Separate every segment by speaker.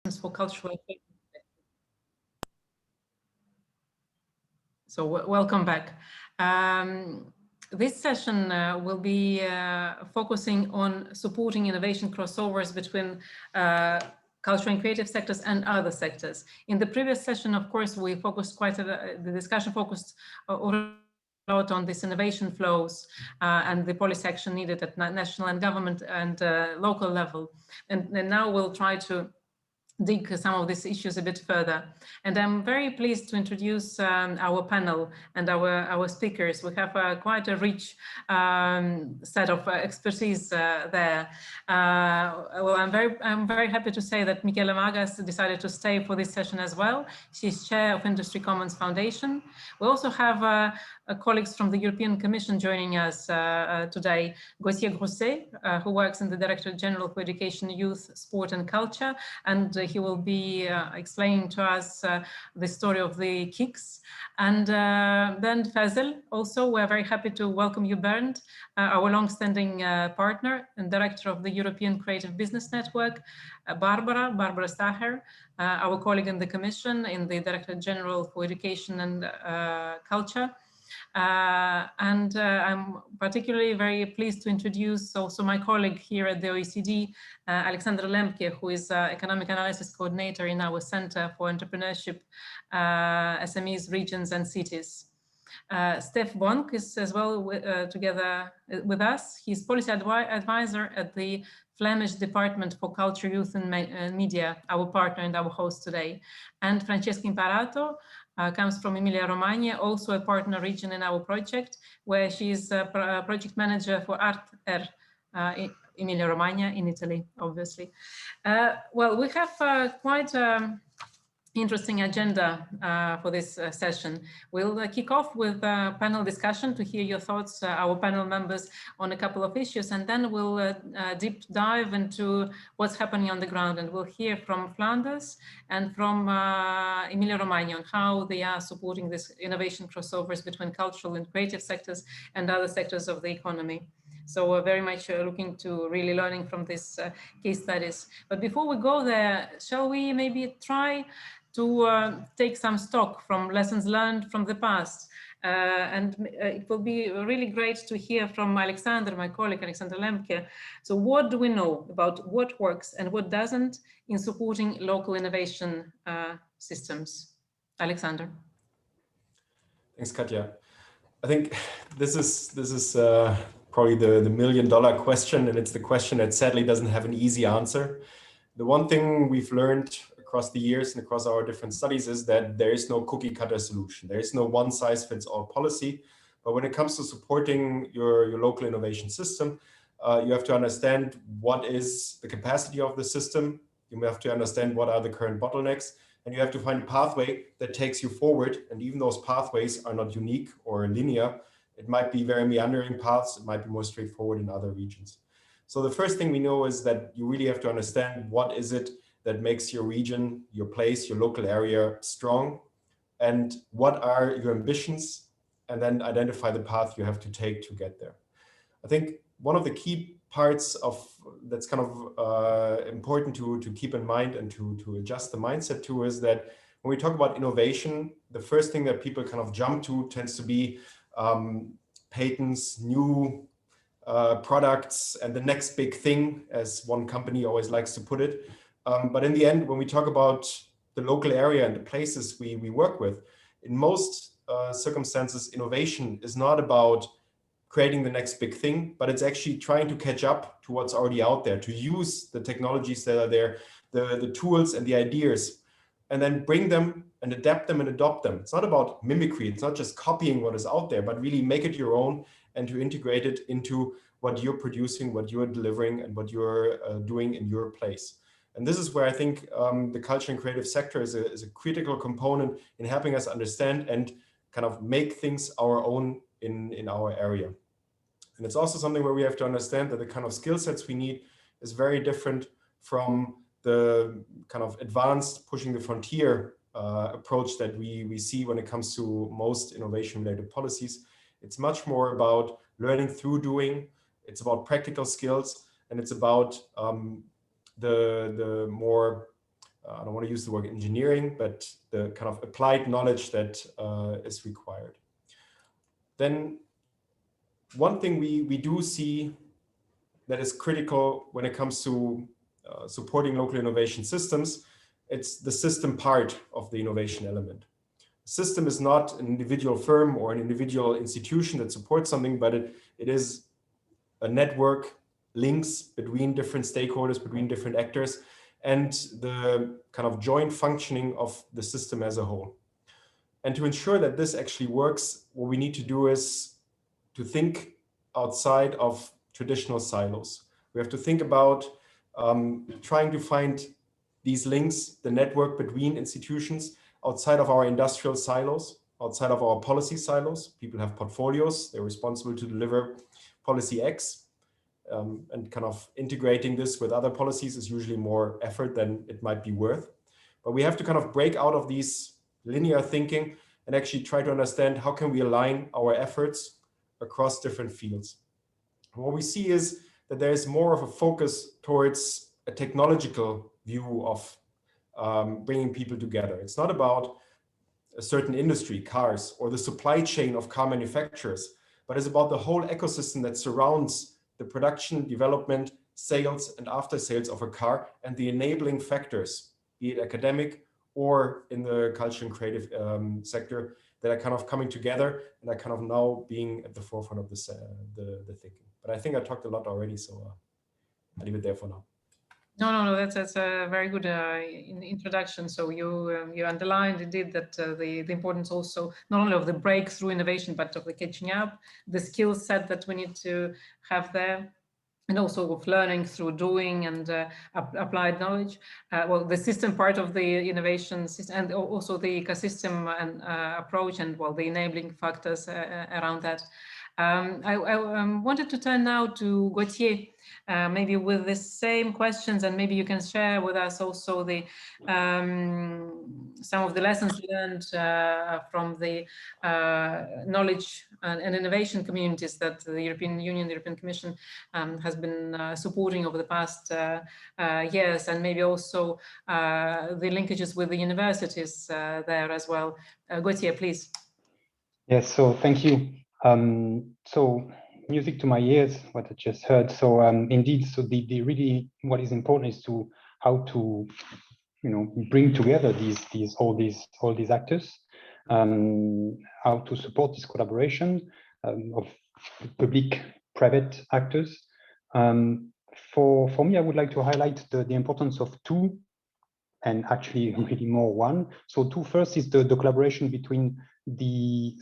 Speaker 1: for cultural. So welcome back. This session will be focusing on supporting innovation crossovers between cultural and creative sectors and other sectors. In the previous session, of course, we focused the discussion focused a lot on these innovation flows and the policy action needed at national and government and local level. And now we'll try to dig some of these issues a bit further. And I'm very pleased to introduce our panel and our speakers. We have quite a rich set of expertise there. Well, I'm very happy to say that Michele Magas decided to stay for this session as well. She's chair of Industry Commons Foundation. We also have colleagues from the European Commission joining us today. Gauthier Grosset, who works in the Directorate General for Education, Youth, Sport and Culture, and he will be explaining to us the story of the KICS. And Bernd Fezel, also, we're very happy to welcome you, Bernd, our long-standing partner and director of the European Creative Business Network, Barbara Staher, our colleague in the Commission in the Directorate General for Education and Culture. I'm particularly very pleased to introduce also my colleague here at the OECD, Alexander Lemke, who is Economic Analysis Coordinator in our Center for Entrepreneurship, SMEs, Regions and Cities. Stef Bonk is as well together with us. He's Policy Advisor at the Flemish Department for Culture, Youth and Media, our partner and our host today. And Francesca Imparato comes from Emilia-Romagna, also a partner region in our project, where she is a project manager for Art Emilia-Romagna in Italy, obviously. Well, we have quite interesting agenda for this session. We'll kick off with a panel discussion to hear your thoughts, our panel members, on a couple of issues, and then we'll deep dive into what's happening on the ground, and we'll hear from Flanders and from Emilia-Romagna on how they are supporting this innovation crossovers between cultural and creative sectors and other sectors of the economy. So we're very much looking to really learning from this case studies. But before we go there, shall we maybe try to take some stock from lessons learned from the past? It will be really great to hear from Alexander, my colleague, Alexander Lemke. So what do we know about what works and what doesn't in supporting local innovation systems? Alexander.
Speaker 2: Thanks, Katja. I think this is probably the million-dollar question, and it's the question that sadly doesn't have an easy answer. The one thing we've learned across the years and across our different studies is that there is no cookie-cutter solution. There is no one-size-fits-all policy. But when it comes to supporting your local innovation system, you have to understand what is the capacity of the system. You have to understand what are the current bottlenecks, and you have to find a pathway that takes you forward. And even those pathways are not unique or linear. It might be very meandering paths. It might be more straightforward in other regions. So the first thing we know is that you really have to understand what is it that makes your region, your place, your local area strong, and what are your ambitions, and then identify the path you have to take to get there. I think one of the key parts of that's kind of important to keep in mind and to adjust the mindset to is that when we talk about innovation, the first thing that people kind of jump to tends to be patents, new products, and the next big thing, as one company always likes to put it. But in the end, when we talk about the local area and the places we work with, in most circumstances, innovation is not about creating the next big thing, but it's actually trying to catch up to what's already out there, to use the technologies that are there, the tools and the ideas, and then bring them and adapt them and adopt them. It's not about mimicry. It's not just copying what is out there, but really make it your own and to integrate it into what you're producing, what you're delivering, and what you're doing in your place. And this is where I think the culture and creative sector is a critical component in helping us understand and kind of make things our own in our area. And it's also something where we have to understand that the kind of skill sets we need is very different from the kind of advanced pushing the frontier approach that we see when it comes to most innovation-related policies. It's much more about learning through doing. It's about practical skills, and it's about the more I don't want to use the word engineering, but the kind of applied knowledge that is required. Then one thing we do see that is critical when it comes to supporting local innovation systems, it's the system part of the innovation element. System is not an individual firm or an individual institution that supports something, but it is a network, links between different stakeholders, between different actors, and the kind of joint functioning of the system as a whole. And to ensure that this actually works, what we need to do is to think outside of traditional silos. We have to think about trying to find these links, the network between institutions outside of our industrial silos, outside of our policy silos. People have portfolios, they're responsible to deliver policy X, and kind of integrating this with other policies is usually more effort than it might be worth. But we have to kind of break out of these linear thinking and actually try to understand how can we align our efforts across different fields. And what we see is that there is more of a focus towards a technological view of bringing people together. It's not about a certain industry, cars, or the supply chain of car manufacturers, but it's about the whole ecosystem that surrounds the production, development, sales, and after sales of a car, and the enabling factors, be it academic or in the culture and creative sector, that are kind of coming together and are kind of now being at the forefront of the thinking. But I think I talked a lot already, so I'll leave it there for now.
Speaker 1: No, that's a very good introduction. So you underlined indeed that the importance also not only of the breakthrough innovation, but of the catching up, the skill set that we need to have there, and also of learning through doing and applied knowledge. Well, the system part of the innovation system, and also the ecosystem and approach, and well, the enabling factors around that. I wanted to turn now to Gauthier, maybe with the same questions, and maybe you can share with us also the some of the lessons learned from the knowledge and innovation communities that the European Union, the European Commission has been supporting over the past years, and maybe also the linkages with the universities there as well. Gauthier, please.
Speaker 3: Yes, so thank you. So music to my ears, what I just heard. So indeed, so the really what is important is to how to bring together all these actors, how to support this collaboration of public-private actors. For me, I would like to highlight the importance of two, and actually really more one. So two, first is the collaboration between the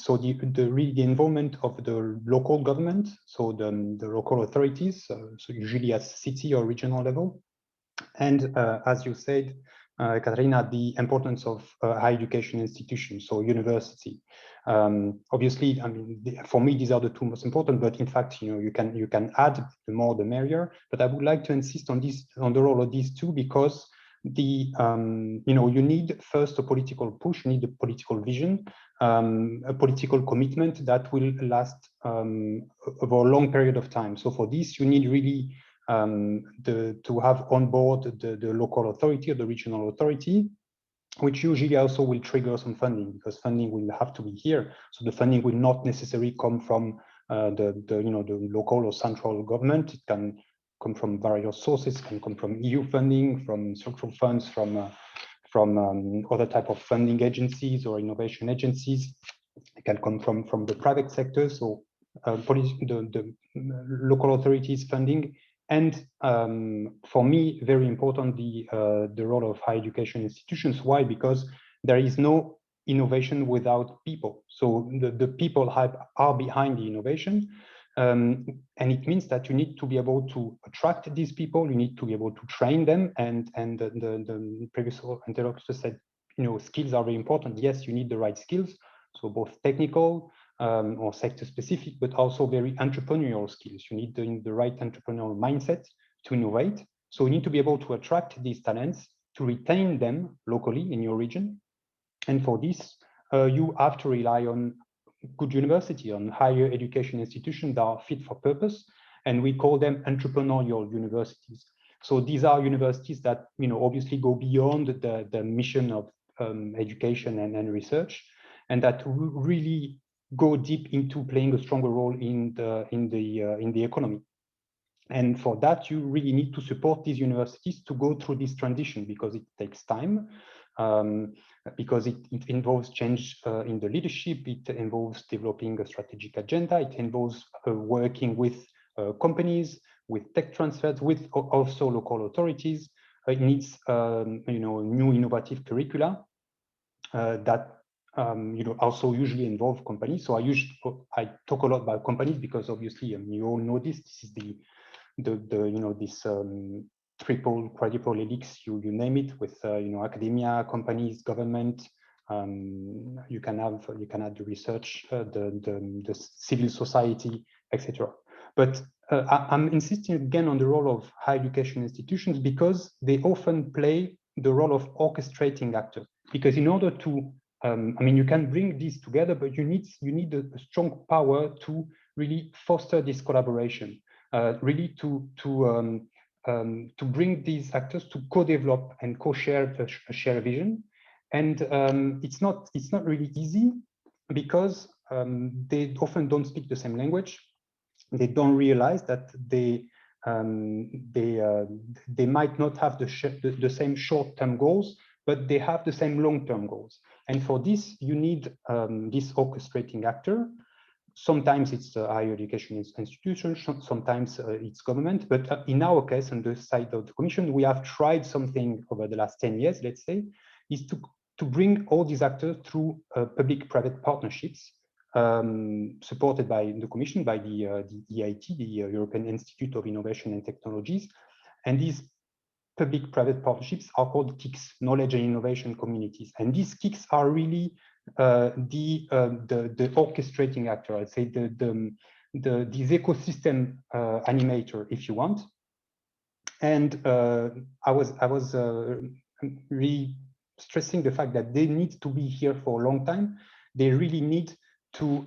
Speaker 3: involvement of the local government, so the local authorities, so usually at city or regional level, and as you said, Katarina, the importance of higher education institutions, so university. Obviously, I mean, for me, these are the two most important, but in fact, you can add the more the merrier. But I would like to insist on the role of these two, because you need first a political push, you need a political vision, a political commitment that will last over a long period of time. So for this, you need really to have on board the local authority or the regional authority, which usually also will trigger some funding, because funding will have to be here. So the funding will not necessarily come from the local or central government. It can come from various sources. It can come from EU funding, from structural funds, from other type of funding agencies or innovation agencies. It can come from the private sector. So the local authorities funding. And for me, very important, the role of higher education institutions. Why? Because there is no innovation without people. So the people are behind the innovation. And it means that you need to be able to attract these people. You need to be able to train them. And the previous interlocutor said, skills are very important. Yes, you need the right skills. So both technical, or sector specific, but also very entrepreneurial skills. You need the right entrepreneurial mindset to innovate. So you need to be able to attract these talents, to retain them locally in your region. And for this, you have to rely on good university, on higher education institutions that are fit for purpose. And we call them entrepreneurial universities. So these are universities that, obviously go beyond the mission of education and research, and that really go deep into playing a stronger role in the economy. And for that, you really need to support these universities to go through this transition, because it takes time, because it involves change in the leadership, it involves developing a strategic agenda, it involves working with companies, with tech transfers, with also local authorities. It needs new innovative curricula that also usually involve companies. So I talk a lot about companies because obviously you all know this. This is this triple, quadruple helix, you name it, with academia, companies, government. You can add the research, the civil society, etc. But I'm insisting again on the role of higher education institutions, because they often play the role of orchestrating actor. Because in order to, you can bring these together, but you need a strong power to really foster this collaboration. Really to bring these actors to co-develop and co-share a shared vision, and it's not really easy, because they often don't speak the same language. They don't realize that they might not have the same short-term goals, but they have the same long-term goals. And for this, you need this orchestrating actor. Sometimes it's higher education institutions, sometimes it's government. But in our case, on the side of the Commission, we have tried something over the last 10 years, let's say, is to bring all these actors through public-private partnerships, supported by the Commission, by the EIT, the European Institute of Innovation and Technologies. And these public-private partnerships are called KICs, Knowledge and Innovation Communities. And these KICs are really the orchestrating actor, I'd say, this ecosystem animator, if you want. And I was really stressing the fact that they need to be here for a long time. They really need to,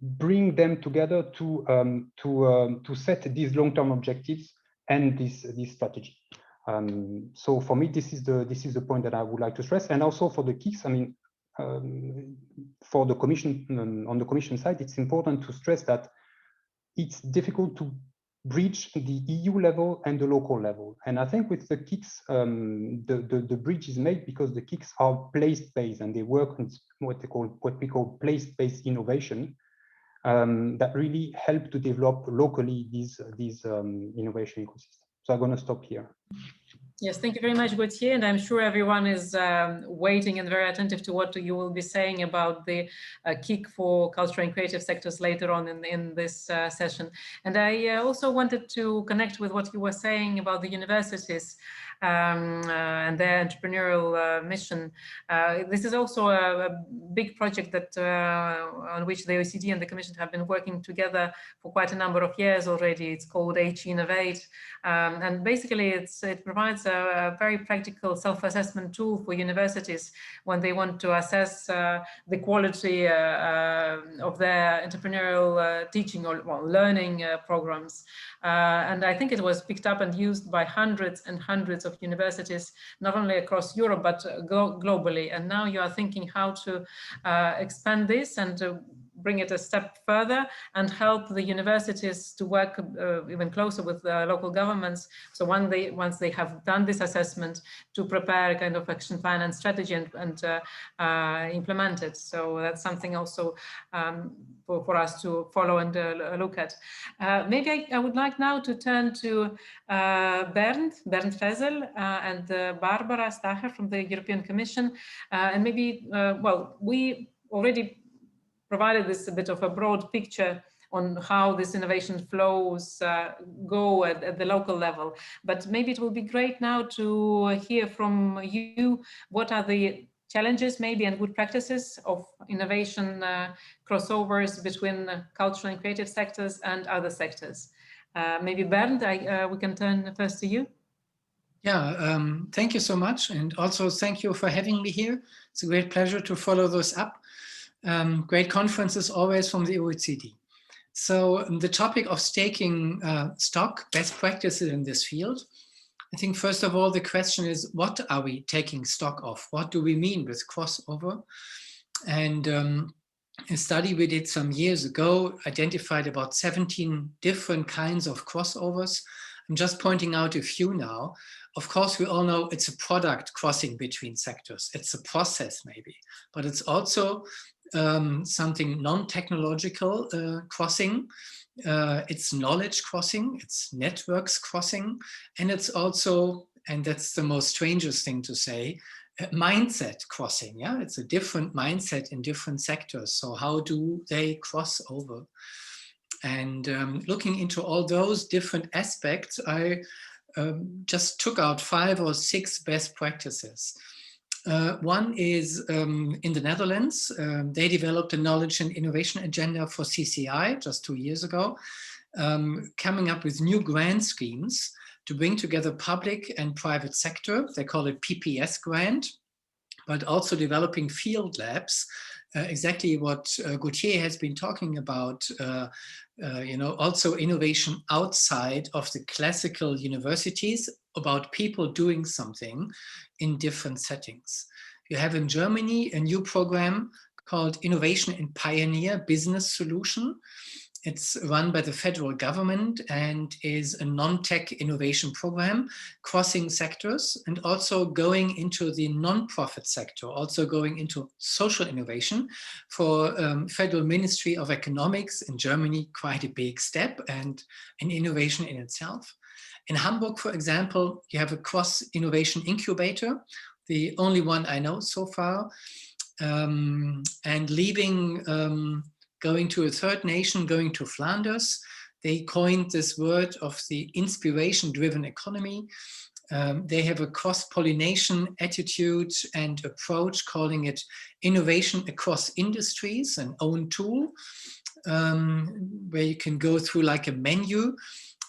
Speaker 3: bring them together to set these long-term objectives and this strategy. So for me, this is the point that I would like to stress. And also for the KICs, for the Commission, on the Commission side, it's important to stress that it's difficult to bridge the EU level and the local level. And I think with the KICs, the bridge is made because the KICs are place-based, and they work on what we call place-based innovation, that really help to develop locally these innovation ecosystems. So I'm going to stop here.
Speaker 1: Yes, thank you very much, Gauthier. And I'm sure everyone is waiting and very attentive to what you will be saying about the KIC for cultural and creative sectors later on in this session. And I also wanted to connect with what you were saying about the universities and their entrepreneurial mission. This is also a big project that on which the OECD and the Commission have been working together for quite a number of years already. It's called Innovate, and basically it provides a very practical self-assessment tool for universities when they want to assess the quality of their entrepreneurial teaching or learning programs. And I think it was picked up and used by hundreds and hundreds of universities, not only across Europe, but globally. And now you are thinking how to expand this and bring it a step further and help the universities to work even closer with local governments. So once they have done this assessment, to prepare a kind of action plan and strategy and implement it. So that's something also for us to follow and look at. Maybe I would like now to turn to Bernd Fezel and Barbara Stacher from the European Commission. And maybe, well, we already provided this a bit of a broad picture on how this innovation flows go at the local level. But maybe it will be great now to hear from you, what are the challenges maybe and good practices of innovation crossovers between cultural and creative sectors and other sectors. Maybe Bernd, we can turn first to you.
Speaker 4: Yeah, thank you so much. And also thank you for having me here. It's a great pleasure to follow this up. Great conferences always from the OECD. So the topic of taking stock, best practices in this field. I think first of all, the question is, what are we taking stock of? What do we mean with crossover? And a study we did some years ago identified about 17 different kinds of crossovers. I'm just pointing out a few now. Of course, we all know it's a product crossing between sectors. It's a process maybe, but it's also something non-technological crossing. It's knowledge crossing, it's networks crossing, and it's also, and that's the most strangest thing to say, mindset crossing. Yeah, it's a different mindset in different sectors. So how do they cross over? And looking into all those different aspects, I just took out 5 or 6 best practices. One is in the Netherlands. They developed a knowledge and innovation agenda for CCI just 2 years ago, coming up with new grant schemes to bring together public and private sector. They call it PPS grant, but also developing field labs, exactly what Gauthier has been talking about, also innovation outside of the classical universities about people doing something in different settings. You have in Germany a new program called Innovation and Pioneer Business Solution. It's run by the federal government and is a non-tech innovation program crossing sectors and also going into the non-profit sector, also going into social innovation for Federal Ministry of Economics in Germany, quite a big step and an innovation in itself. In Hamburg, for example, you have a cross-innovation incubator, the only one I know so far, and leaving going to a third nation, going to Flanders, they coined this word of the inspiration-driven economy. They have a cross-pollination attitude and approach, calling it innovation across industries, an own tool, where you can go through like a menu,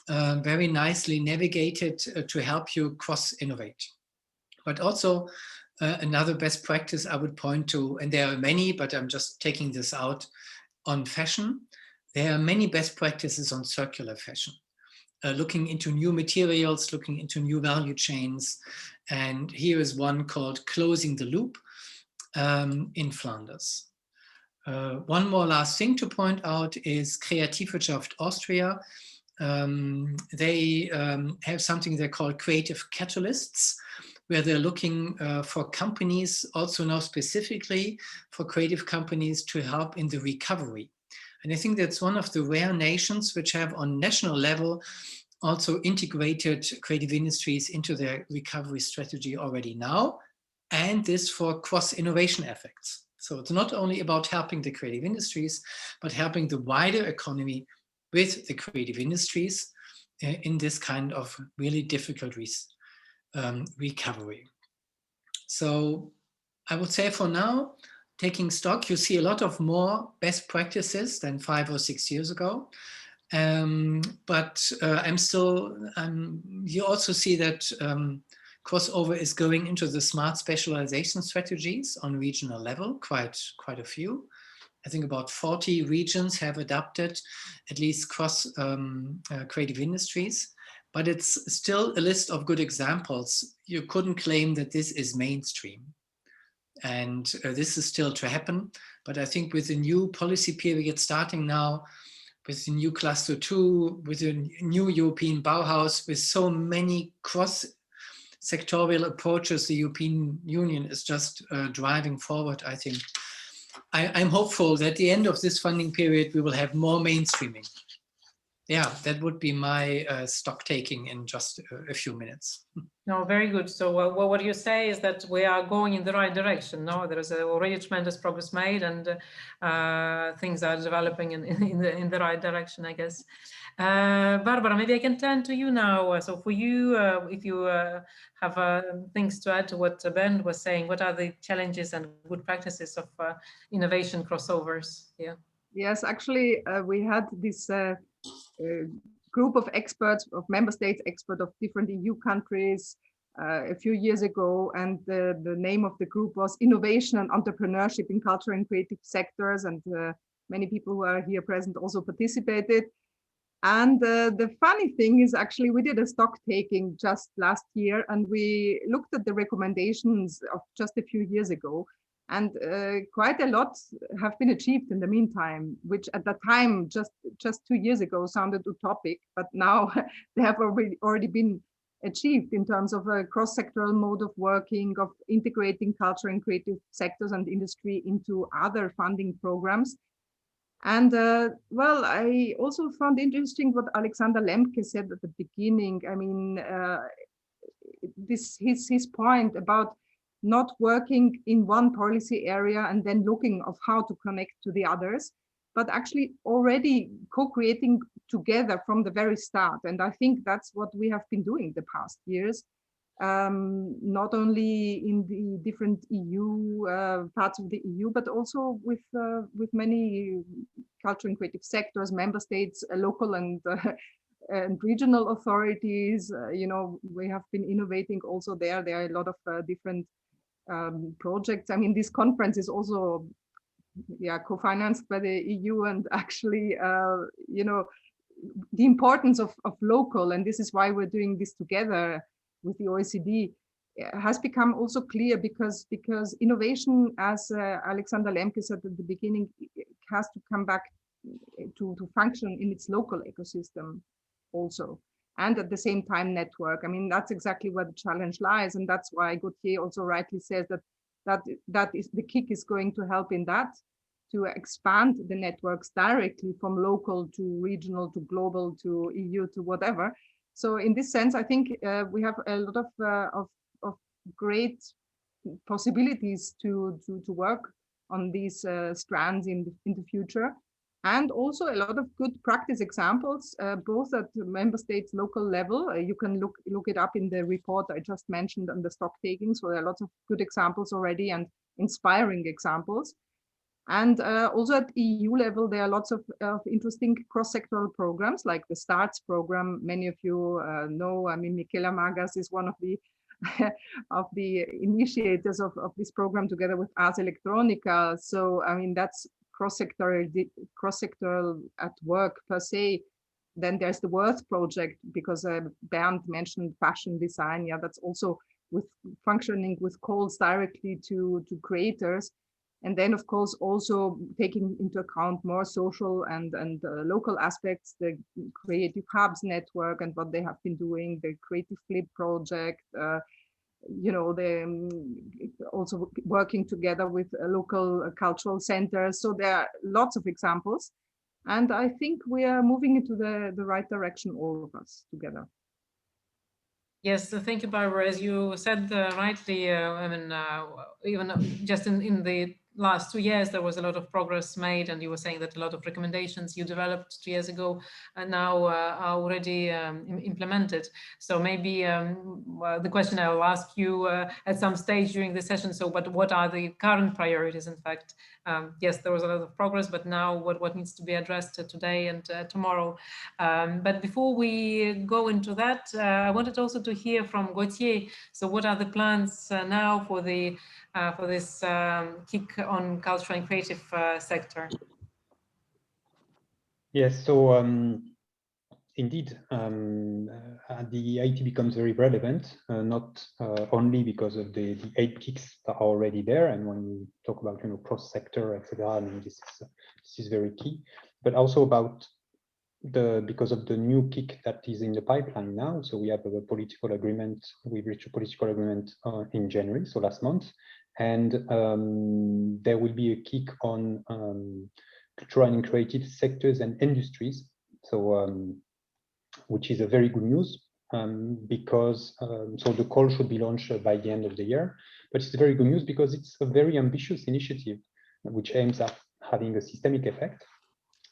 Speaker 4: very nicely navigated to help you cross-innovate. But also another best practice I would point to, and there are many, but I'm just taking this out, on fashion. There are many best practices on circular fashion, looking into new materials, looking into new value chains. And here is one called Closing the Loop in Flanders. One more last thing to point out is Kreativwirtschaft Austria. They have something they call creative catalysts, where they're looking for companies, also now specifically for creative companies to help in the recovery. And I think that's one of the rare nations which have on national level also integrated creative industries into their recovery strategy already now, and this for cross-innovation effects. So it's not only about helping the creative industries, but helping the wider economy with the creative industries in this kind of really difficult recovery. So I would say for now, taking stock, you see a lot of more best practices than 5 or 6 years ago. But you also see that crossover is going into the smart specialization strategies on regional level, quite a few. I think about 40 regions have adopted at least cross creative industries. But it's still a list of good examples. You couldn't claim that this is mainstream. And this is still to happen. But I think with the new policy period starting now, with the new Cluster 2, with the new European Bauhaus, with so many cross-sectorial approaches, the European Union is just driving forward, I think. I'm hopeful that at the end of this funding period, we will have more mainstreaming. Yeah, that would be my stock taking in just a few minutes.
Speaker 1: No, very good. So what you say is that we are going in the right direction. No, there is already tremendous progress made, and things are developing in the right direction, I guess. Barbara, maybe I can turn to you now. So for you, if you have things to add to what Bernd was saying, what are the challenges and good practices of innovation crossovers here?
Speaker 5: Yes, actually, we had this group of experts, of member states, experts of different EU countries a few years ago, and the name of the group was Innovation and Entrepreneurship in Cultural and Creative Sectors. And many people who are here present also participated. And the funny thing is, actually, we did a stock taking just last year, and we looked at the recommendations of just a few years ago, and quite a lot have been achieved in the meantime, which at the time, just 2 years ago, sounded utopic, but now they have already been achieved in terms of a cross-sectoral mode of working, of integrating culture and creative sectors and industry into other funding programs. And well, I also found interesting what Alexander Lemke said at the beginning. I mean, his point about not working in one policy area and then looking of how to connect to the others, but actually already co-creating together from the very start. And I think that's what we have been doing the past years. Not only in the different EU parts of the EU, but also with many culture and creative sectors, member states, local and regional authorities. You know, we have been innovating also there. There are a lot of different projects. I mean, this conference is also co-financed by the EU, and actually, you know, the importance of local, and this is why we're doing this together with the OECD, has become also clear because innovation, as Alexander Lemke said at the beginning, has to come back to function in its local ecosystem also, and at the same time network. I mean, that's exactly where the challenge lies, and that's why Gauthier also rightly says that is the kick is going to help in that, to expand the networks directly from local to regional to global to EU to whatever. So in this sense, I think we have a lot of great possibilities to work on these strands in the future, and also a lot of good practice examples, both at the member states local level. You can look it up in the report I just mentioned on the stock taking. So there are lots of good examples already and inspiring examples. And also at EU level, there are lots of interesting cross-sectoral programs like the STARTS program. Many of you know, I mean, Michela Magas is one of the of the initiators of this program together with Ars Electronica. So, I mean, that's cross-sectoral at work per se. Then there's the Worth project, because Bernd mentioned fashion design. Yeah, that's also with functioning with calls directly to creators. And then, of course, also taking into account more social and local aspects, the Creative Hubs network and what they have been doing, the Creative Flip project, you know, also working together with local cultural centers. So there are lots of examples. And I think we are moving into the right direction, all of us together.
Speaker 1: Yes, thank you, Barbara. As you said rightly, I mean, even just in the last 2 years, there was a lot of progress made, and you were saying that a lot of recommendations you developed 2 years ago and now are already implemented. So maybe the question I will ask you at some stage during the session. So, but what are the current priorities? In fact, yes, there was a lot of progress, but now what needs to be addressed today and tomorrow? But before we go into that, I wanted also to hear from Gauthier. So, what are the plans now for the for this kick on cultural and creative sector?
Speaker 3: Yes, so indeed, the IT becomes very relevant, not only because of the 8 kicks that are already there, and when we talk about, you know, cross-sector, etc., I mean, this is very key, but also about because of the new kick that is in the pipeline now. So we have a political agreement. We've reached a political agreement in January, so last month, and there will be a kick on cultural and creative sectors and industries. So which is a very good news, because so the call should be launched by the end of the year, but it's very good news because it's a very ambitious initiative which aims at having a systemic effect.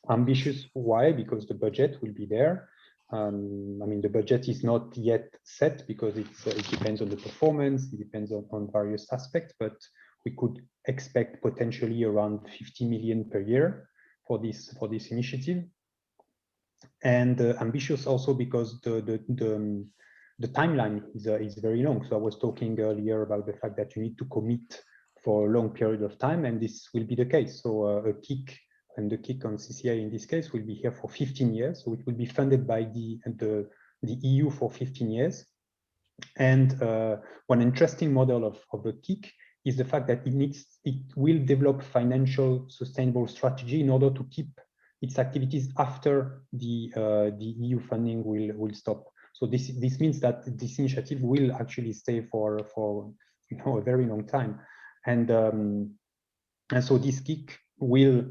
Speaker 3: Ambitious, why? Because the budget will be there. I mean, the budget is not yet set because it depends on the performance, it depends on various aspects, but we could expect potentially around 50 million per year for this initiative. And ambitious also because the timeline is very long. So I was talking earlier about the fact that you need to commit for a long period of time, and this will be the case. So a kick and the KIC on CCI in this case will be here for 15 years. So it will be funded by the EU for 15 years. And one interesting model of the KIC is the fact that it will develop financial sustainable strategy in order to keep its activities after the EU funding will stop. So this means that this initiative will actually stay for a very long time, and so this KIC will,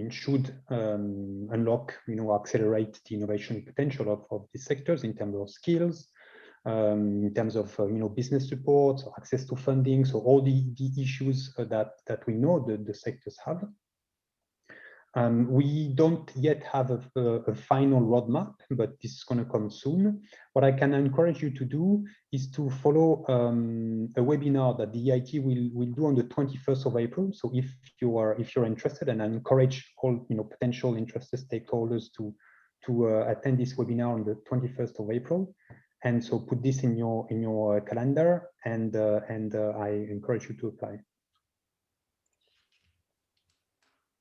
Speaker 3: should unlock, accelerate the innovation potential of these sectors in terms of skills, in terms of business support, access to funding, so all the issues that we know the sectors have. We don't yet have a final roadmap, but this is going to come soon. What I can encourage you to do is to follow a webinar that the EIT will do on the 21st of April. So if you're interested, and I encourage all potential interested stakeholders to attend this webinar on the 21st of April. And so put this in your calendar, and I encourage you to apply.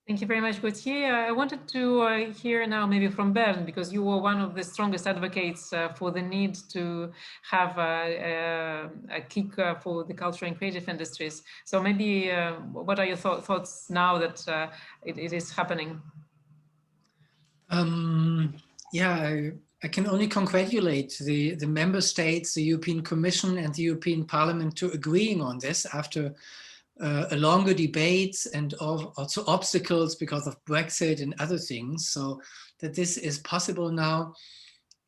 Speaker 1: Thank you very much, Gauthier. I wanted to hear now maybe from Bernd, because you were one of the strongest advocates for the need to have a KIC for the cultural and creative industries. So maybe what are your thoughts now that it is happening?
Speaker 4: Yeah, I can only congratulate the member states, the European Commission and the European Parliament to agreeing on this after a longer debates and also obstacles because of Brexit and other things. So that this is possible now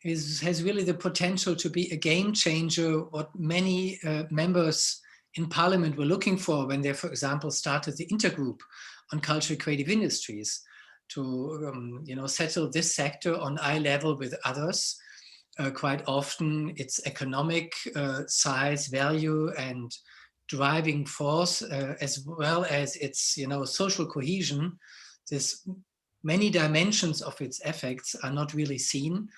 Speaker 4: has really the potential to be a game changer, what many members in Parliament were looking for when they, for example, started the intergroup on cultural creative industries to settle this sector on eye level with others. Quite often it's economic size, value, and driving force, as well as its social cohesion. This many dimensions of its effects are not really seen.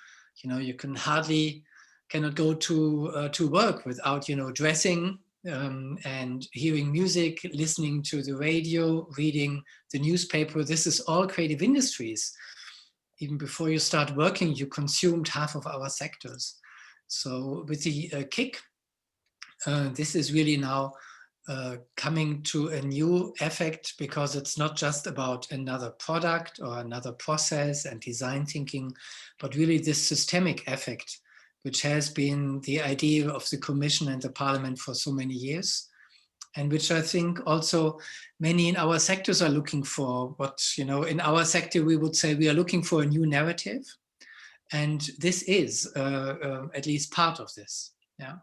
Speaker 4: You cannot go to work without dressing and hearing music, listening to the radio, reading the newspaper. This is all creative industries. Even before you start working, you consumed half of our sectors. So with the KIC, this is really now coming to a new effect, because it's not just about another product or another process and design thinking, but really this systemic effect, which has been the idea of the Commission and the Parliament for so many years, and which I think also many in our sectors are looking for. What, in our sector, we would say we are looking for a new narrative. And this is at least part of this. Yeah.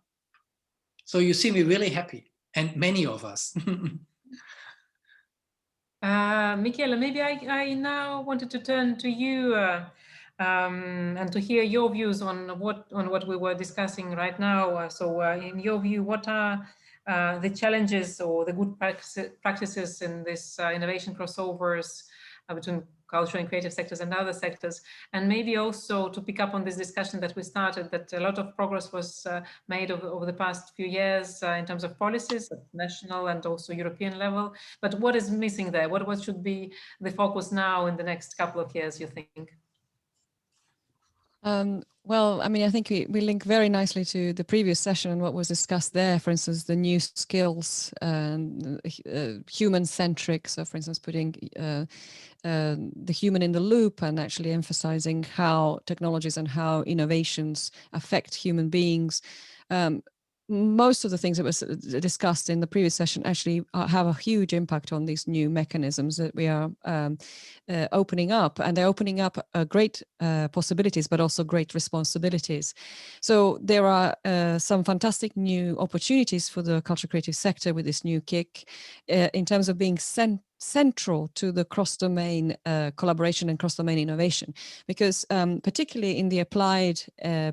Speaker 4: So you see me really happy, and many of us.
Speaker 1: Michele, maybe I now wanted to turn to you and to hear your views on what we were discussing right now. So in your view, what are the challenges or the good practices in this innovation crossovers between cultural and creative sectors and other sectors? And maybe also to pick up on this discussion that we started, that a lot of progress was made over the past few years in terms of policies at national and also European level. But what is missing there? What should be the focus now in the next couple of years, you think?
Speaker 6: Well, I think we link very nicely to the previous session and what was discussed there. For instance, the new skills, human-centric. So, for instance, putting the human in the loop and actually emphasizing how technologies and how innovations affect human beings. Most of the things that was discussed in the previous session actually have a huge impact on these new mechanisms that we are opening up, and they're opening up great possibilities, but also great responsibilities. So there are some fantastic new opportunities for the cultural creative sector with this new KIC in terms of being central to the cross-domain collaboration and cross-domain innovation, because particularly in the applied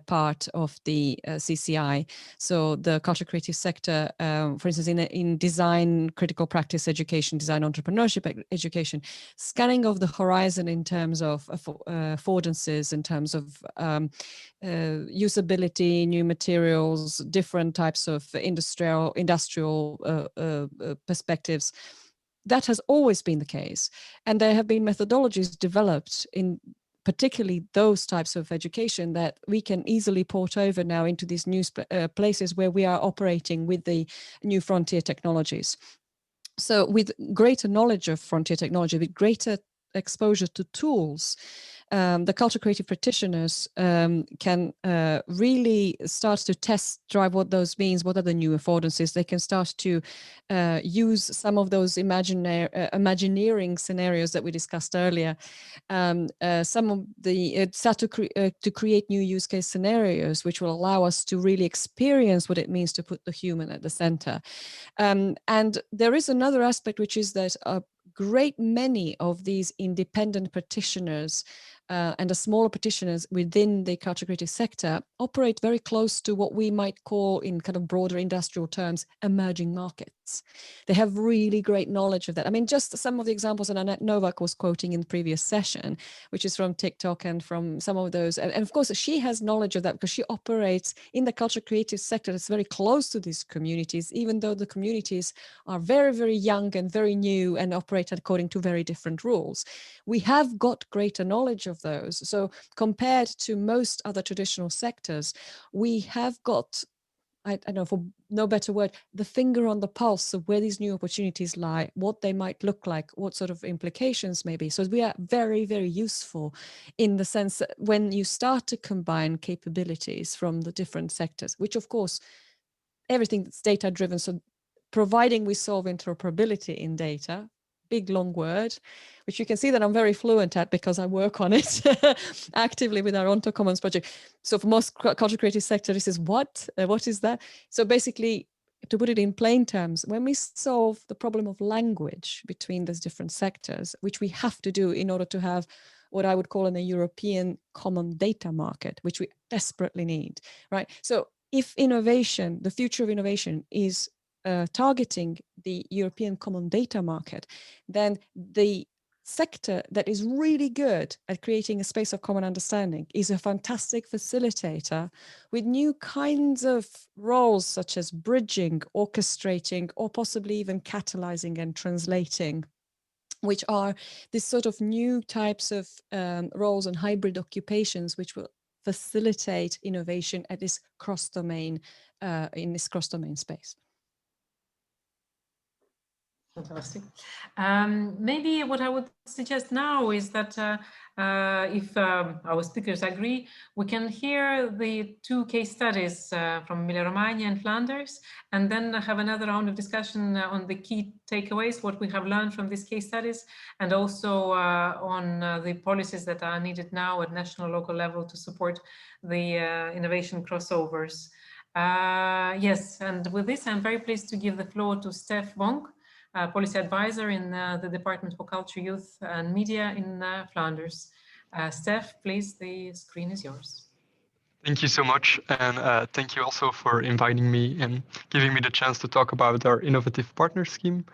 Speaker 6: part of the CCI, so the cultural creative sector, for instance, in design, critical practice education, design entrepreneurship education, scanning of the horizon in terms of affordances, in terms of usability, new materials, different types of industrial perspectives. that has always been the case. And there have been methodologies developed in particularly those types of education that we can easily port over now into these new places where we are operating with the new frontier technologies. So with greater knowledge of frontier technology, with greater exposure to tools, the culture creative practitioners can really start to test drive what those means, what are the new affordances. They can start to use some of those imagineering scenarios that we discussed earlier. Some of the start to create new use case scenarios, which will allow us to really experience what it means to put the human at the center. And there is another aspect, which is that a great many of these independent practitioners and the smaller practitioners within the culture creative sector operate very close to what we might call, in kind of broader industrial terms, emerging markets. They have really great knowledge of that. I mean, just some of the examples that Annette Novak was quoting in the previous session, which is from TikTok and from some of those. And of course, she has knowledge of that because she operates in the culture creative sector that's very close to these communities, even though the communities are very, very young and very new and operate according to very different rules. We have got greater knowledge of those. So compared to most other traditional sectors, we have got, I don't know, for no better word, the finger on the pulse of where these new opportunities lie, what they might look like, what sort of implications may be. So we are very, very useful in the sense that when you start to combine capabilities from the different sectors, which of course, everything that's data driven. So providing we solve interoperability in data, big long word, which you can see that I'm very fluent at because I work on it actively with our Onto Commons project. So for most culture creative sector, this is what is that? So basically, to put it in plain terms, when we solve the problem of language between those different sectors, which we have to do in order to have what I would call in a European common data market, which we desperately need, right? So if innovation, the future of innovation is targeting the European common data market, then the sector that is really good at creating a space of common understanding is a fantastic facilitator with new kinds of roles such as bridging, orchestrating, or possibly even catalyzing and translating, which are this sort of new types of roles and hybrid occupations which will facilitate innovation at this cross-domain, in this cross-domain space.
Speaker 1: Fantastic. Maybe what I would suggest now is that if our speakers agree, we can hear the two case studies from Emilia-Romagna and Flanders, and then have another round of discussion on the key takeaways, what we have learned from these case studies, and also on the policies that are needed now at national, local level to support the innovation crossovers. Yes, and with this, I'm very pleased to give the floor to Steph Vonk, Policy Advisor in the Department for Culture, Youth and Media in Flanders. Steph, please, the screen is yours.
Speaker 7: Thank you so much. And thank you also for inviting me and giving me the chance to talk about our Innovative Partner Scheme,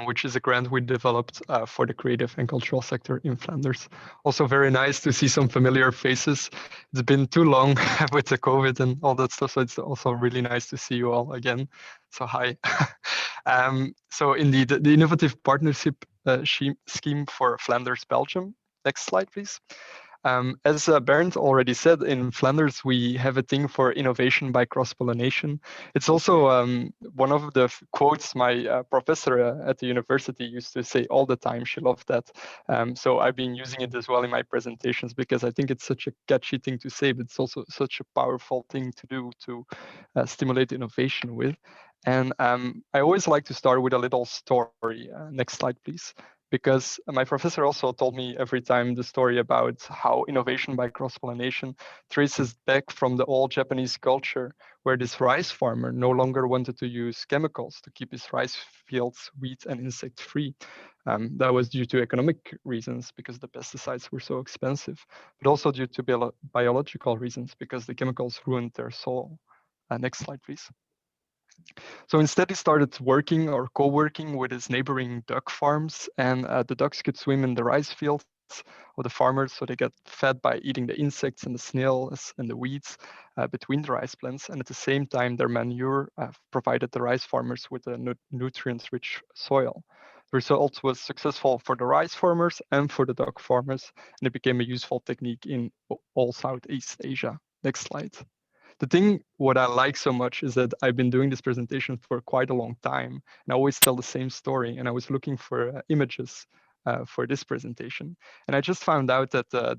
Speaker 7: which is a grant we developed for the creative and cultural sector in Flanders. Also very nice to see some familiar faces. It's been too long with the COVID and all that stuff, so it's also really nice to see you all again. So hi. So indeed, the Innovative Partnership Scheme for Flanders, Belgium. Next slide, please. As Bernd already said, in Flanders, we have a thing for innovation by cross-pollination. It's also one of the quotes my professor at the university used to say all the time. She loved that. So I've been using it as well in my presentations because I think it's such a catchy thing to say, but it's also such a powerful thing to do to stimulate innovation with. And I always like to start with a little story. Next slide, please. Because my professor also told me every time the story about how innovation by cross-pollination traces back from the old Japanese culture, where this rice farmer no longer wanted to use chemicals to keep his rice fields weed and insect free. That was due to economic reasons because the pesticides were so expensive, but also due to biological reasons because the chemicals ruined their soil. Next slide, please. So instead, he started working or co-working with his neighboring duck farms, and the ducks could swim in the rice fields of the farmers, so they get fed by eating the insects and the snails and the weeds between the rice plants. And at the same time, their manure provided the rice farmers with a nutrient-rich soil. The result was successful for the rice farmers and for the duck farmers, and it became a useful technique in all Southeast Asia. Next slide. The thing, what I like so much is that I've been doing this presentation for quite a long time, and I always tell the same story, and I was looking for images for this presentation. And I just found out that the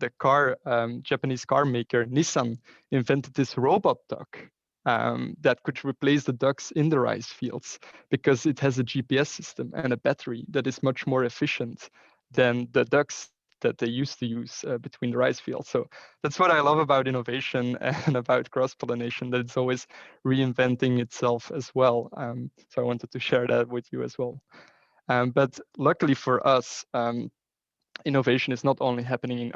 Speaker 7: Japanese car maker Nissan invented this robot duck that could replace the ducks in the rice fields because it has a GPS system and a battery that is much more efficient than the ducks that they used to use between the rice fields. So that's what I love about innovation and about cross-pollination, that it's always reinventing itself as well. So I wanted to share that with you as well. But luckily for us, innovation is not only happening in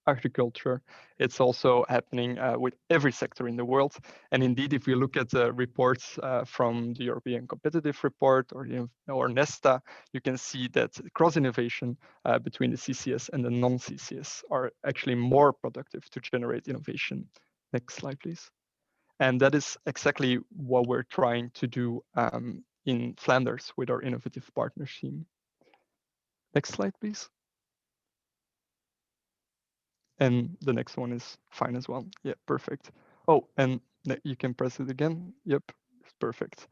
Speaker 7: agriculture, it's also happening with every sector in the world. And indeed, if we look at the reports from the European Competitive Report or Nesta, you can see that cross-innovation between the CCS and the non-CCS are actually more productive to generate innovation. Next slide, please. And that is exactly what we're trying to do in Flanders with our innovative partners team. Next slide, please. And the next one is fine as well. Yeah, perfect. Oh, and you can press it again. Yep, it's perfect.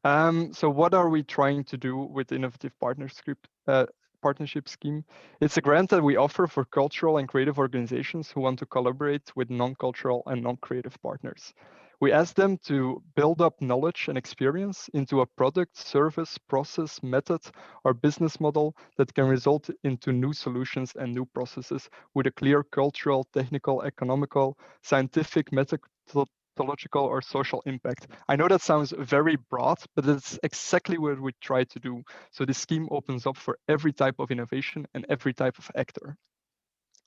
Speaker 7: So what are we trying to do with the Innovative Partnership Scheme? It's a grant that we offer for cultural and creative organizations who want to collaborate with non-cultural and non-creative partners. We ask them to build up knowledge and experience into a product, service, process, method, or business model that can result into new solutions and new processes with a clear cultural, technical, economical, scientific, methodological, or social impact. I know that sounds very broad, but it's exactly what we try to do. So the scheme opens up for every type of innovation and every type of actor.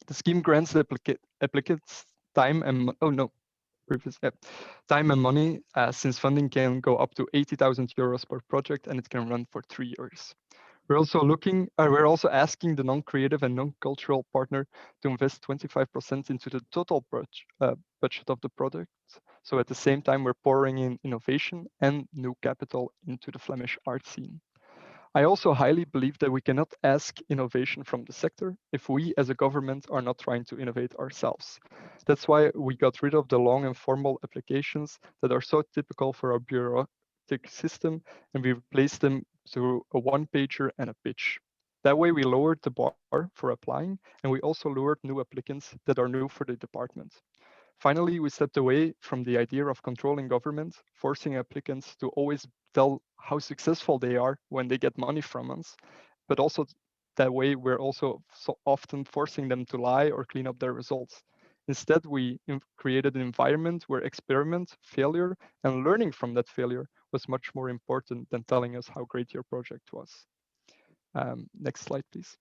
Speaker 7: The scheme grants the applicants time and time and money, since funding can go up to 80,000 euros per project, and it can run for 3 years. We're also asking the non-creative and non-cultural partner to invest 25% into the total budget of the product. So at the same time, we're pouring in innovation and new capital into the Flemish art scene. I also highly believe that we cannot ask innovation from the sector if we as a government are not trying to innovate ourselves. That's why we got rid of the long and formal applications that are so typical for our bureaucratic system, and we replaced them through a one-pager and a pitch. That way we lowered the bar for applying, and we also lured new applicants that are new for the department. Finally, we stepped away from the idea of controlling government, forcing applicants to always tell how successful they are when they get money from us, but also that way we're also so often forcing them to lie or clean up their results. Instead, we created an environment where experiment, failure, and learning from that failure was much more important than telling us how great your project was. Next slide, please.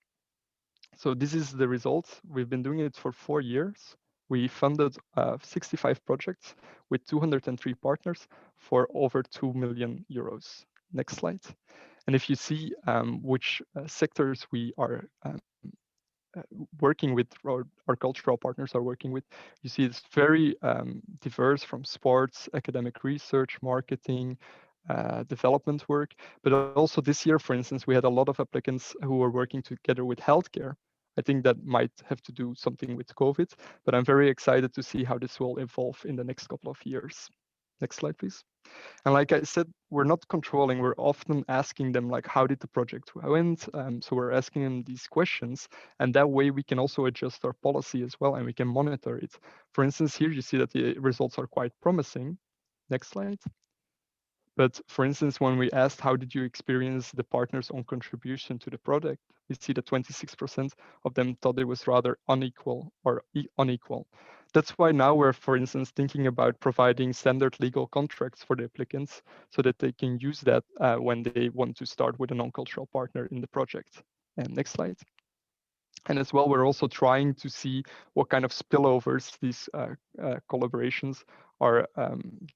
Speaker 7: So this is the results. We've been doing it for 4 years. We funded 65 projects with 203 partners for over 2 million euros. Next slide. And if you see which sectors we are working with, or our cultural partners are working with, you see it's very diverse, from sports, academic research, marketing, development work. But also this year, for instance, we had a lot of applicants who were working together with healthcare. I think that might have to do something with COVID, but I'm very excited to see how this will evolve in the next couple of years. Next slide, please. And like I said, we're not controlling, we're often asking them, like, how did the project went? So we're asking them these questions, and that way we can also adjust our policy as well, and we can monitor it. For instance, here you see that the results are quite promising. Next slide. But for instance, when we asked, how did you experience the partners' own contribution to the project? We see that 26% of them thought it was rather unequal or unequal. That's why now we're, for instance, thinking about providing standard legal contracts for the applicants so that they can use that when they want to start with a non-cultural partner in the project. And next slide. And as well, we're also trying to see what kind of spillovers these collaborations are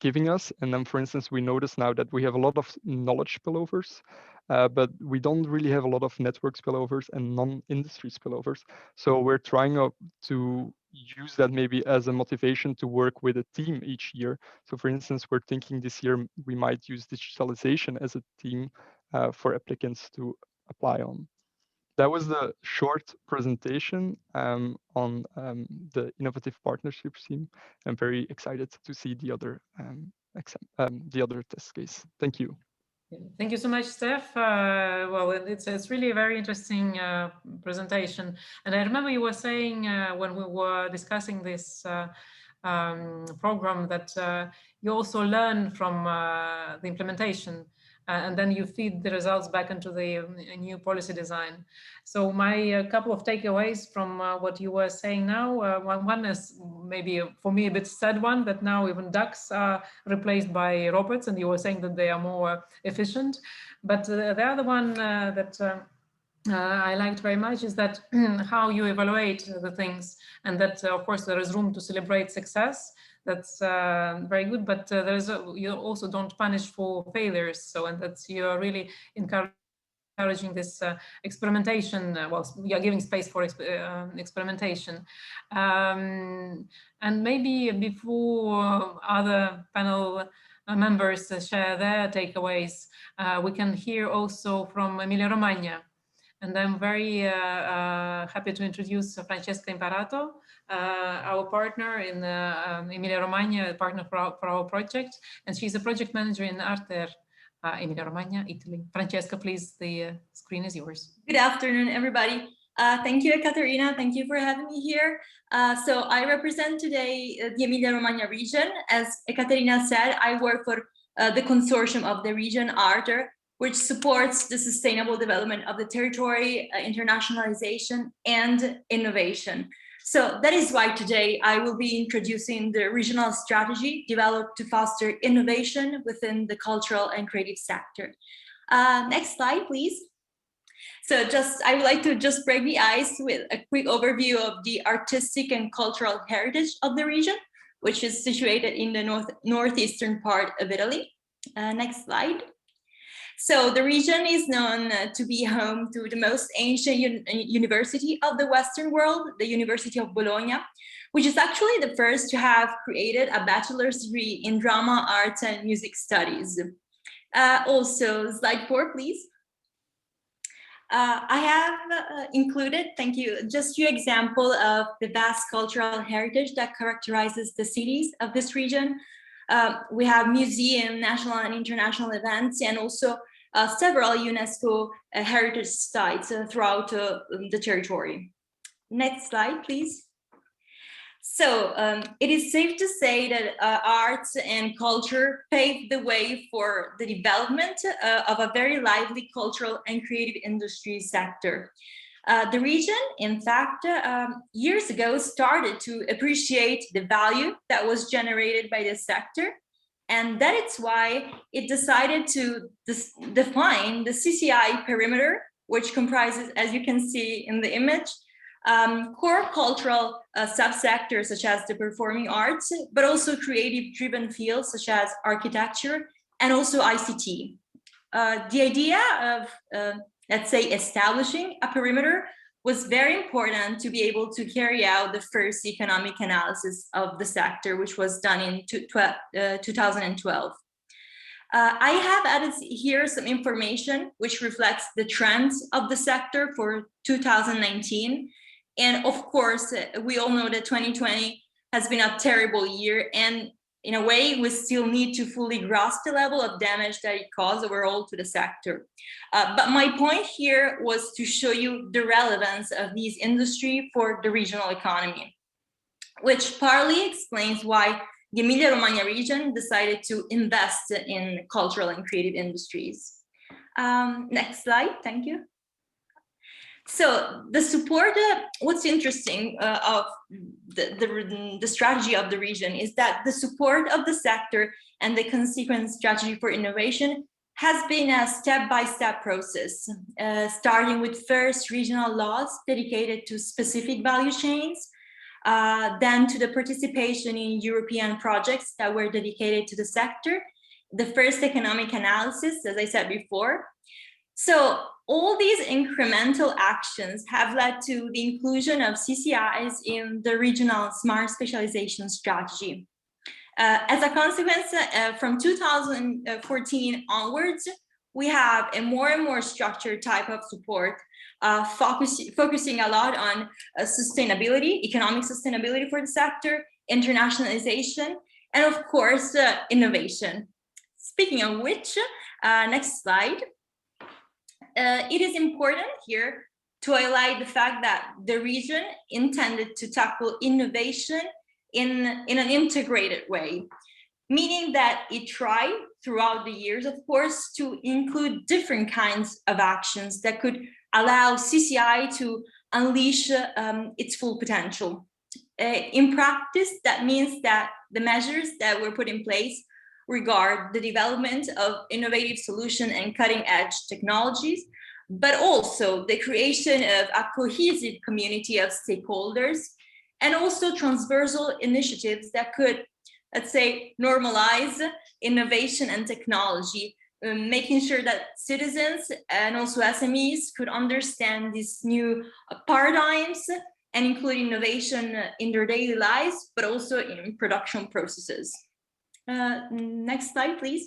Speaker 7: giving us. And then, for instance, we notice now that we have a lot of knowledge spillovers, but we don't really have a lot of network spillovers and non-industry spillovers. So we're trying to use that maybe as a motivation to work with a team each year. So for instance, we're thinking this year we might use digitalization as a team for applicants to apply on. That was the short presentation on the Innovative Partnership Scheme. I'm very excited to see the other test case. Thank you.
Speaker 1: Thank you so much, Steph. Well, it's really a very interesting presentation. And I remember you were saying when we were discussing this program that you also learn from the implementation. And then you feed the results back into the new policy design. So my couple of takeaways from what you were saying now, one is maybe for me a bit sad one, that now even ducks are replaced by robots, and you were saying that they are more efficient. But the other one that I liked very much is that how you evaluate the things, and that of course there is room to celebrate success. That's very good, but you also don't punish for failures. So, and that's, you're really encouraging this experimentation. Well, you're giving space for experimentation. And maybe before other panel members share their takeaways, we can hear also from Emilia-Romagna. And I'm very happy to introduce Francesca Imparato, our partner in Emilia-Romagna, partner for our project. And she's a project manager in Arter, Emilia-Romagna, Italy. Francesca, please, the screen is yours.
Speaker 8: Good afternoon, everybody. Thank you, Ekaterina. Thank you for having me here. So I represent today the Emilia-Romagna region. As Ekaterina said, I work for the consortium of the region, Arter, which supports the sustainable development of the territory, internationalization, and innovation. So that is why today I will be introducing the regional strategy developed to foster innovation within the cultural and creative sector. Next slide, please. So I would like to just break the ice with a quick overview of the artistic and cultural heritage of the region, which is situated in the northeastern part of Italy. Next slide. So the region is known to be home to the most ancient university of the Western world, the University of Bologna, which is actually the first to have created a bachelor's degree in drama, arts, and music studies. Also, slide 4, please. I have included, thank you, just a few examples of the vast cultural heritage that characterizes the cities of this region. We have museum, national and international events, and also several UNESCO heritage sites throughout the territory. Next slide, please. So it is safe to say that arts and culture paved the way for the development of a very lively cultural and creative industry sector. The region, in fact, years ago started to appreciate the value that was generated by this sector. And that is why it decided to define the CCI perimeter, which comprises, as you can see in the image, core cultural subsectors such as the performing arts, but also creative-driven fields such as architecture and also ICT. The idea of let's say, establishing a perimeter was very important to be able to carry out the first economic analysis of the sector, which was done in 2012. I have added here some information which reflects the trends of the sector for 2019. And of course, we all know that 2020 has been a terrible year, and in a way, we still need to fully grasp the level of damage that it caused overall to the sector. But my point here was to show you the relevance of these industries for the regional economy, which partly explains why the Emilia-Romagna region decided to invest in cultural and creative industries. Next slide, thank you. So the support, what's interesting of the strategy of the region is that the support of the sector and the consequent strategy for innovation has been a step-by-step process, starting with first regional laws dedicated to specific value chains, then to the participation in European projects that were dedicated to the sector, the first economic analysis, as I said before. So all these incremental actions have led to the inclusion of CCIs in the regional smart specialization strategy. As a consequence, from 2014 onwards, we have a more and more structured type of support, focusing a lot on sustainability, economic sustainability for the sector, internationalization, and of course, innovation. Speaking of which, next slide. It is important here to highlight the fact that the region intended to tackle innovation in an integrated way, meaning that it tried throughout the years, of course, to include different kinds of actions that could allow CCI to unleash its full potential. In practice, that means that the measures that were put in place regard the development of innovative solutions and cutting-edge technologies, but also the creation of a cohesive community of stakeholders, and also transversal initiatives that could, let's say, normalize innovation and technology, making sure that citizens and also SMEs could understand these new paradigms and include innovation in their daily lives, but also in production processes. Next slide, please.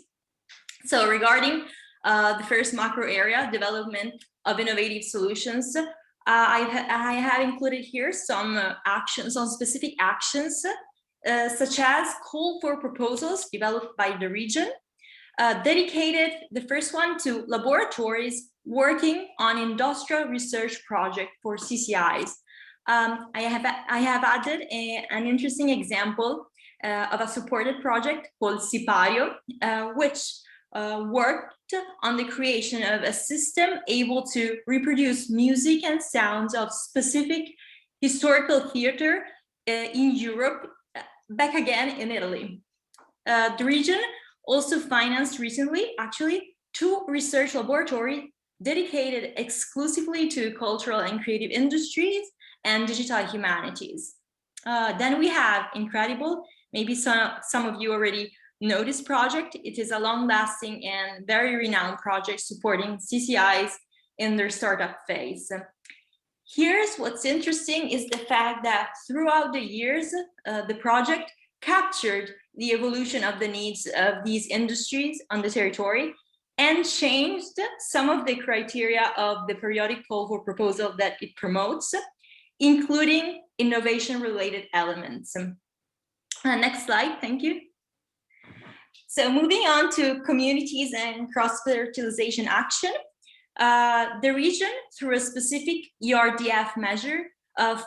Speaker 8: So regarding the first macro area, development of innovative solutions, I have included here some actions, some specific actions, such as call for proposals developed by the region, dedicated the first one to laboratories working on industrial research project for CCIs. I have added an interesting example of a supported project called Sipario, which worked on the creation of a system able to reproduce music and sounds of specific historical theater in Europe, back again in Italy. The region also financed recently, actually, 2 research laboratories dedicated exclusively to cultural and creative industries and digital humanities. Then we have incredible, maybe some of you already know this project. It is a long-lasting and very renowned project supporting CCIs in their startup phase. Here's what's interesting is the fact that throughout the years, the project captured the evolution of the needs of these industries on the territory and changed some of the criteria of the periodic call for proposal that it promotes, including innovation-related elements. Next slide, thank you. So moving on to communities and cross-fertilization action, the region, through a specific ERDF measure,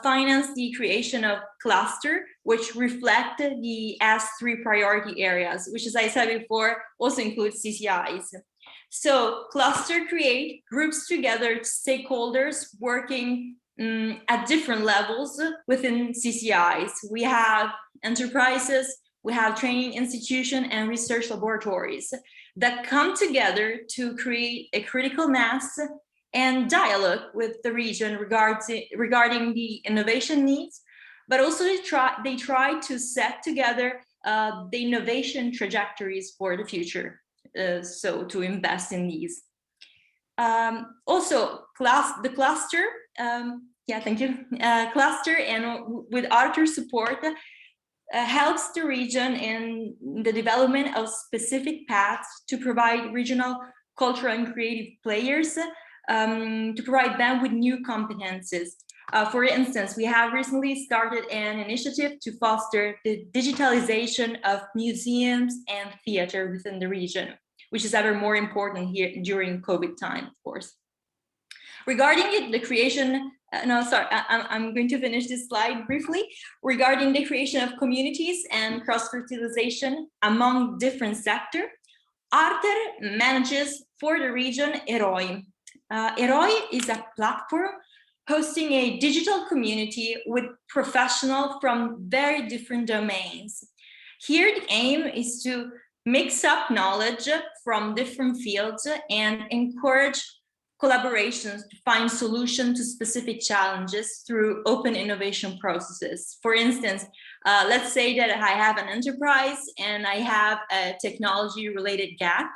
Speaker 8: financed the creation of cluster, which reflect the S3 priority areas, which, as I said before, also includes CCIs. So cluster create groups together stakeholders working at different levels within CCIs. We have enterprises, we have training institutions and research laboratories that come together to create a critical mass and dialogue with the region regarding the innovation needs, but also they try to set together the innovation trajectories for the future, so to invest in these. Also, the cluster, yeah, thank you. Cluster and with other support helps the region in the development of specific paths to provide regional cultural and creative players, to provide them with new competences. For instance, we have recently started an initiative to foster the digitalization of museums and theater within the region, which is ever more important here during COVID time, of course. Regarding the creation, I'm going to finish this slide briefly. Regarding the creation of communities and cross-fertilization among different sectors, Arter manages for the region EROI. EROI is a platform hosting a digital community with professionals from very different domains. Here, the aim is to mix up knowledge from different fields and encourage collaborations to find solutions to specific challenges through open innovation processes. For instance, let's say that I have an enterprise and I have a technology-related gap.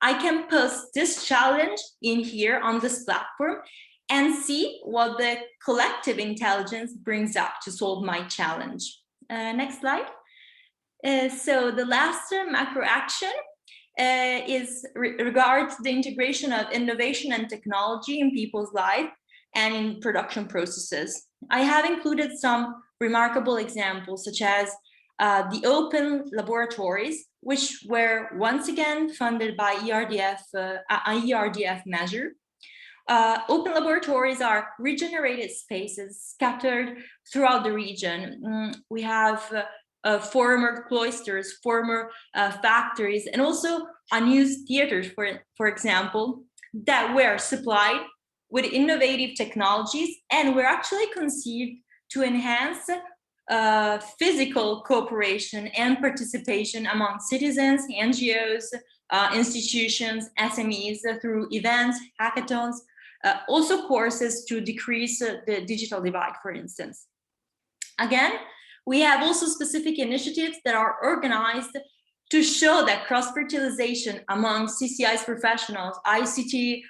Speaker 8: I can post this challenge in here on this platform and see what the collective intelligence brings up to solve my challenge. Next slide. So the last macro action regards the integration of innovation and technology in people's life and in production processes. I have included some remarkable examples, such as the open laboratories, which were once again funded by ERDF, an ERDF measure. Open laboratories are regenerated spaces scattered throughout the region. We have former cloisters, former factories, and also unused theaters, for example, that were supplied with innovative technologies and were actually conceived to enhance physical cooperation and participation among citizens, NGOs, institutions, SMEs through events, hackathons, also courses to decrease the digital divide, for instance. Again, we have also specific initiatives that are organized to show that cross-fertilization among CCIS professionals, ICT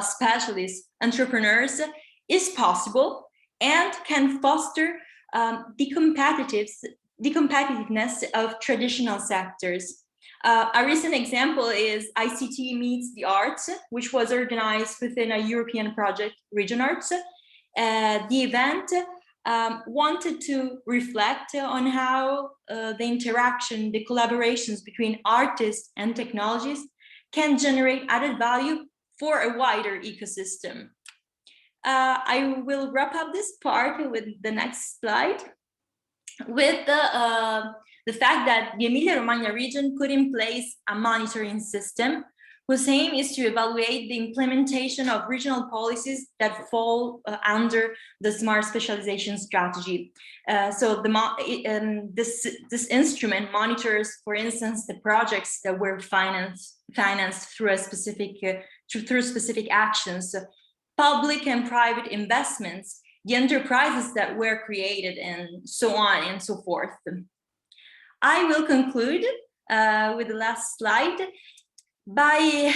Speaker 8: specialists, entrepreneurs is possible and can foster the competitiveness of traditional sectors. A recent example is ICT Meets the Arts, which was organized within a European project, Region Arts. The event wanted to reflect on how the interaction, the collaborations between artists and technologies can generate added value for a wider ecosystem. I will wrap up this part with the next slide, with the fact that the Emilia-Romagna region put in place a monitoring system whose aim is to evaluate the implementation of regional policies that fall under the smart specialization strategy. So this instrument monitors, for instance, the projects that were financed through through specific actions, public and private investments, the enterprises that were created, and so on and so forth. I will conclude with the last slide by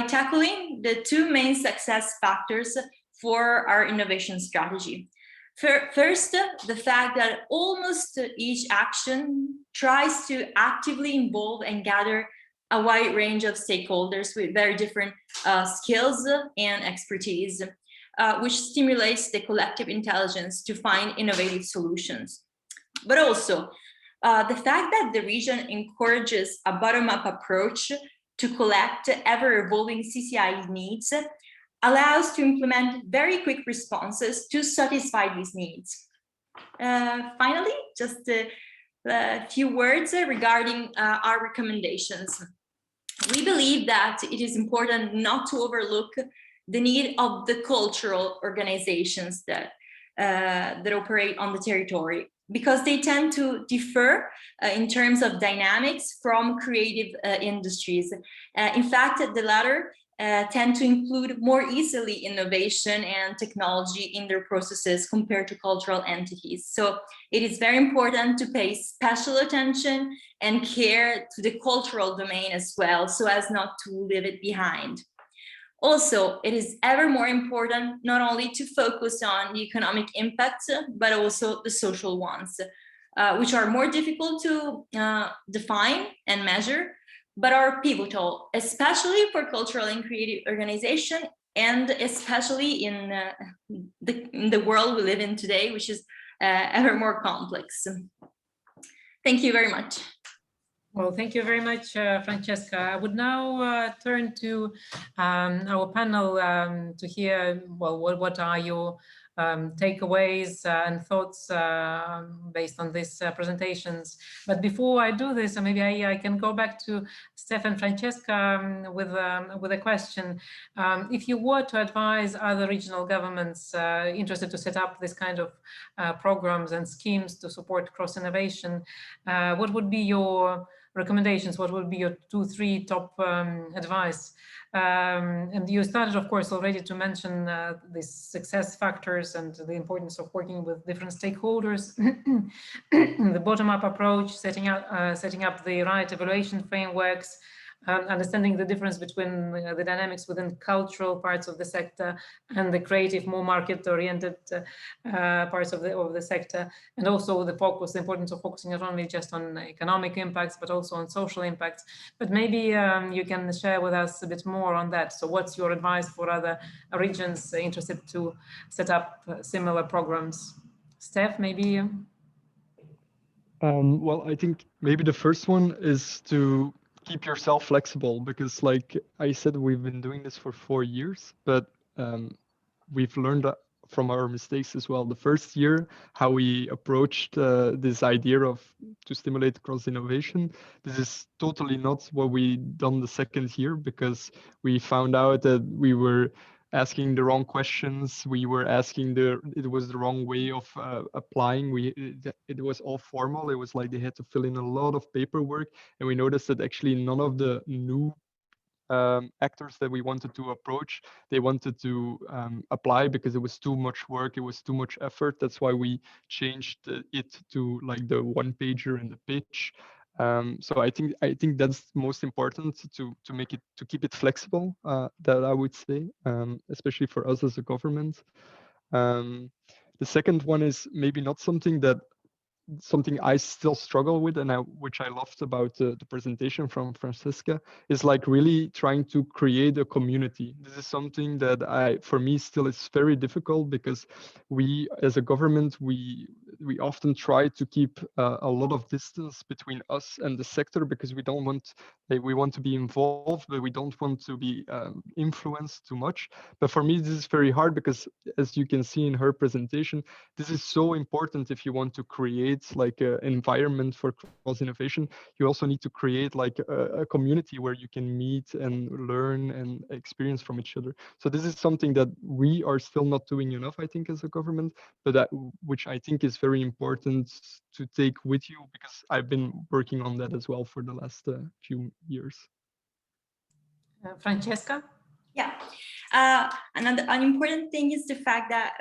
Speaker 8: tackling the two main success factors for our innovation strategy. First, the fact that almost each action tries to actively involve and gather a wide range of stakeholders with very different skills and expertise, which stimulates the collective intelligence to find innovative solutions. But also, the fact that the region encourages a bottom-up approach to collect ever-evolving CCI needs allows to implement very quick responses to satisfy these needs. Finally, just a few words regarding our recommendations. We believe that it is important not to overlook the need of the cultural organizations that operate on the territory, because they tend to differ in terms of dynamics from creative industries. In fact, the latter tend to include more easily innovation and technology in their processes compared to cultural entities. So it is very important to pay special attention and care to the cultural domain as well, so as not to leave it behind. Also, it is ever more important not only to focus on the economic impacts, but also the social ones, which are more difficult to define and measure, but are pivotal, especially for cultural and creative organization, and especially in the world we live in today, which is ever more complex. Thank you very much.
Speaker 1: Well, thank you very much, Francesca. I would now turn to our panel to hear, well, what are your takeaways and thoughts based on these presentations. But before I do this, maybe I can go back to Stefan, Francesca with a question. If you were to advise other regional governments interested to set up this kind of programs and schemes to support cross-innovation, what would be your recommendations? What would be your 2-3 top advice? And you started, of course, already to mention these success factors and the importance of working with different stakeholders, the bottom-up approach, setting up the right evaluation frameworks, understanding the difference between the dynamics within cultural parts of the sector and the creative, more market-oriented parts of the sector, and also the importance of focusing not only just on economic impacts, but also on social impacts. But maybe you can share with us a bit more on that. So what's your advice for other regions interested to set up similar programs? Steph, maybe?
Speaker 7: Well, I think maybe the first one is to keep yourself flexible, because like I said, we've been doing this for 4 years, but we've learned from our mistakes as well. The first year, how we approached this idea of to stimulate cross innovation, this is totally not what we done the second year, because we found out that we were asking the wrong questions. We were asking it was the wrong way of applying. It was all formal. It was like they had to fill in a lot of paperwork, and we noticed that actually none of the new actors that we wanted to approach, they wanted to apply, because it was too much work, it was too much effort. That's why we changed it to like the one pager and the pitch. So I think that's most important, to make it, to keep it flexible, that I would say, especially for us as a government. The second one is maybe not something I still struggle with, and which I loved about the presentation from Francesca, is like really trying to create a community. This is something that for me still is very difficult, because we as a government, we often try to keep a lot of distance between us and the sector, because we want to be involved, but we don't want to be influenced too much. But for me, this is very hard, because as you can see in her presentation, this is so important. If you want to create like an environment for cross innovation, you also need to create like a community where you can meet and learn and experience from each other. So this is something that we are still not doing enough, I think, as a government, but which I think is very important to take with you, because I've been working on that as well for the last few years.
Speaker 1: Francesca?
Speaker 8: Yeah, an important thing is the fact that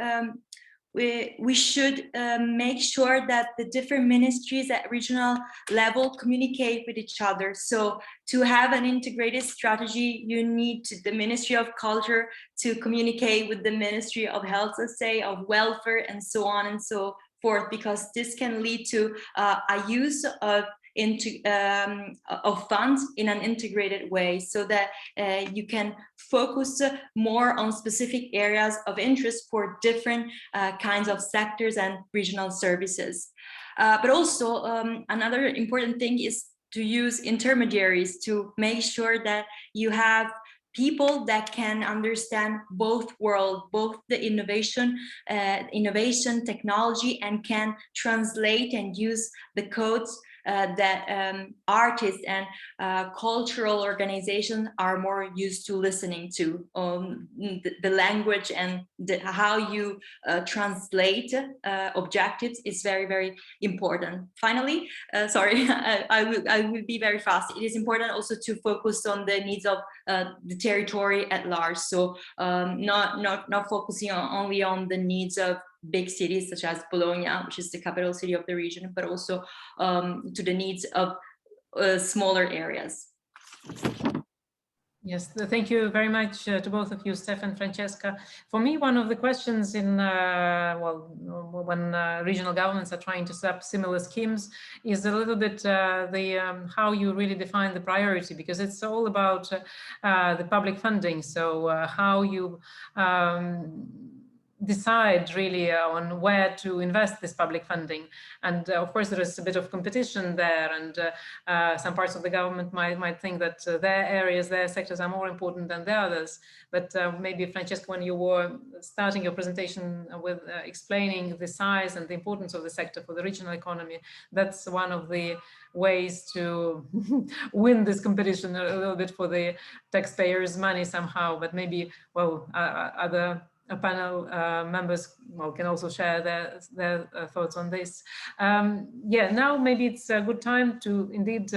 Speaker 8: we should make sure that the different ministries at regional level communicate with each other. So to have an integrated strategy, you need the Ministry of Culture to communicate with the Ministry of Health, let's say, of Welfare, and so on and so forth, because this can lead to a use of funds in an integrated way, so that you can focus more on specific areas of interest for different kinds of sectors and regional services. But also another important thing is to use intermediaries to make sure that you have people that can understand both worlds, both the innovation technology, and can translate and use the codes that artists and cultural organizations are more used to listening to. The language and how you translate objectives is very, very important. Finally, sorry, I will be very fast. It is important also to focus on the needs of the territory at large. So not focusing only on the needs of big cities such as Bologna, which is the capital city of the region, but also to the needs of smaller areas.
Speaker 1: Yes, thank you very much to both of you, Steph and Francesca. For me, one of the questions in, when regional governments are trying to set up similar schemes is a little bit how you really define the priority, because it's all about the public funding. So how you decide really on where to invest this public funding. And of course, there is a bit of competition there, and some parts of the government might think that their areas, their sectors are more important than the others. But maybe, Francesca, when you were starting your presentation with explaining the size and the importance of the sector for the regional economy, that's one of the ways to win this competition a little bit for the taxpayers' money somehow. But maybe, well, other panel members can also share their thoughts on this. Yeah, now maybe it's a good time to indeed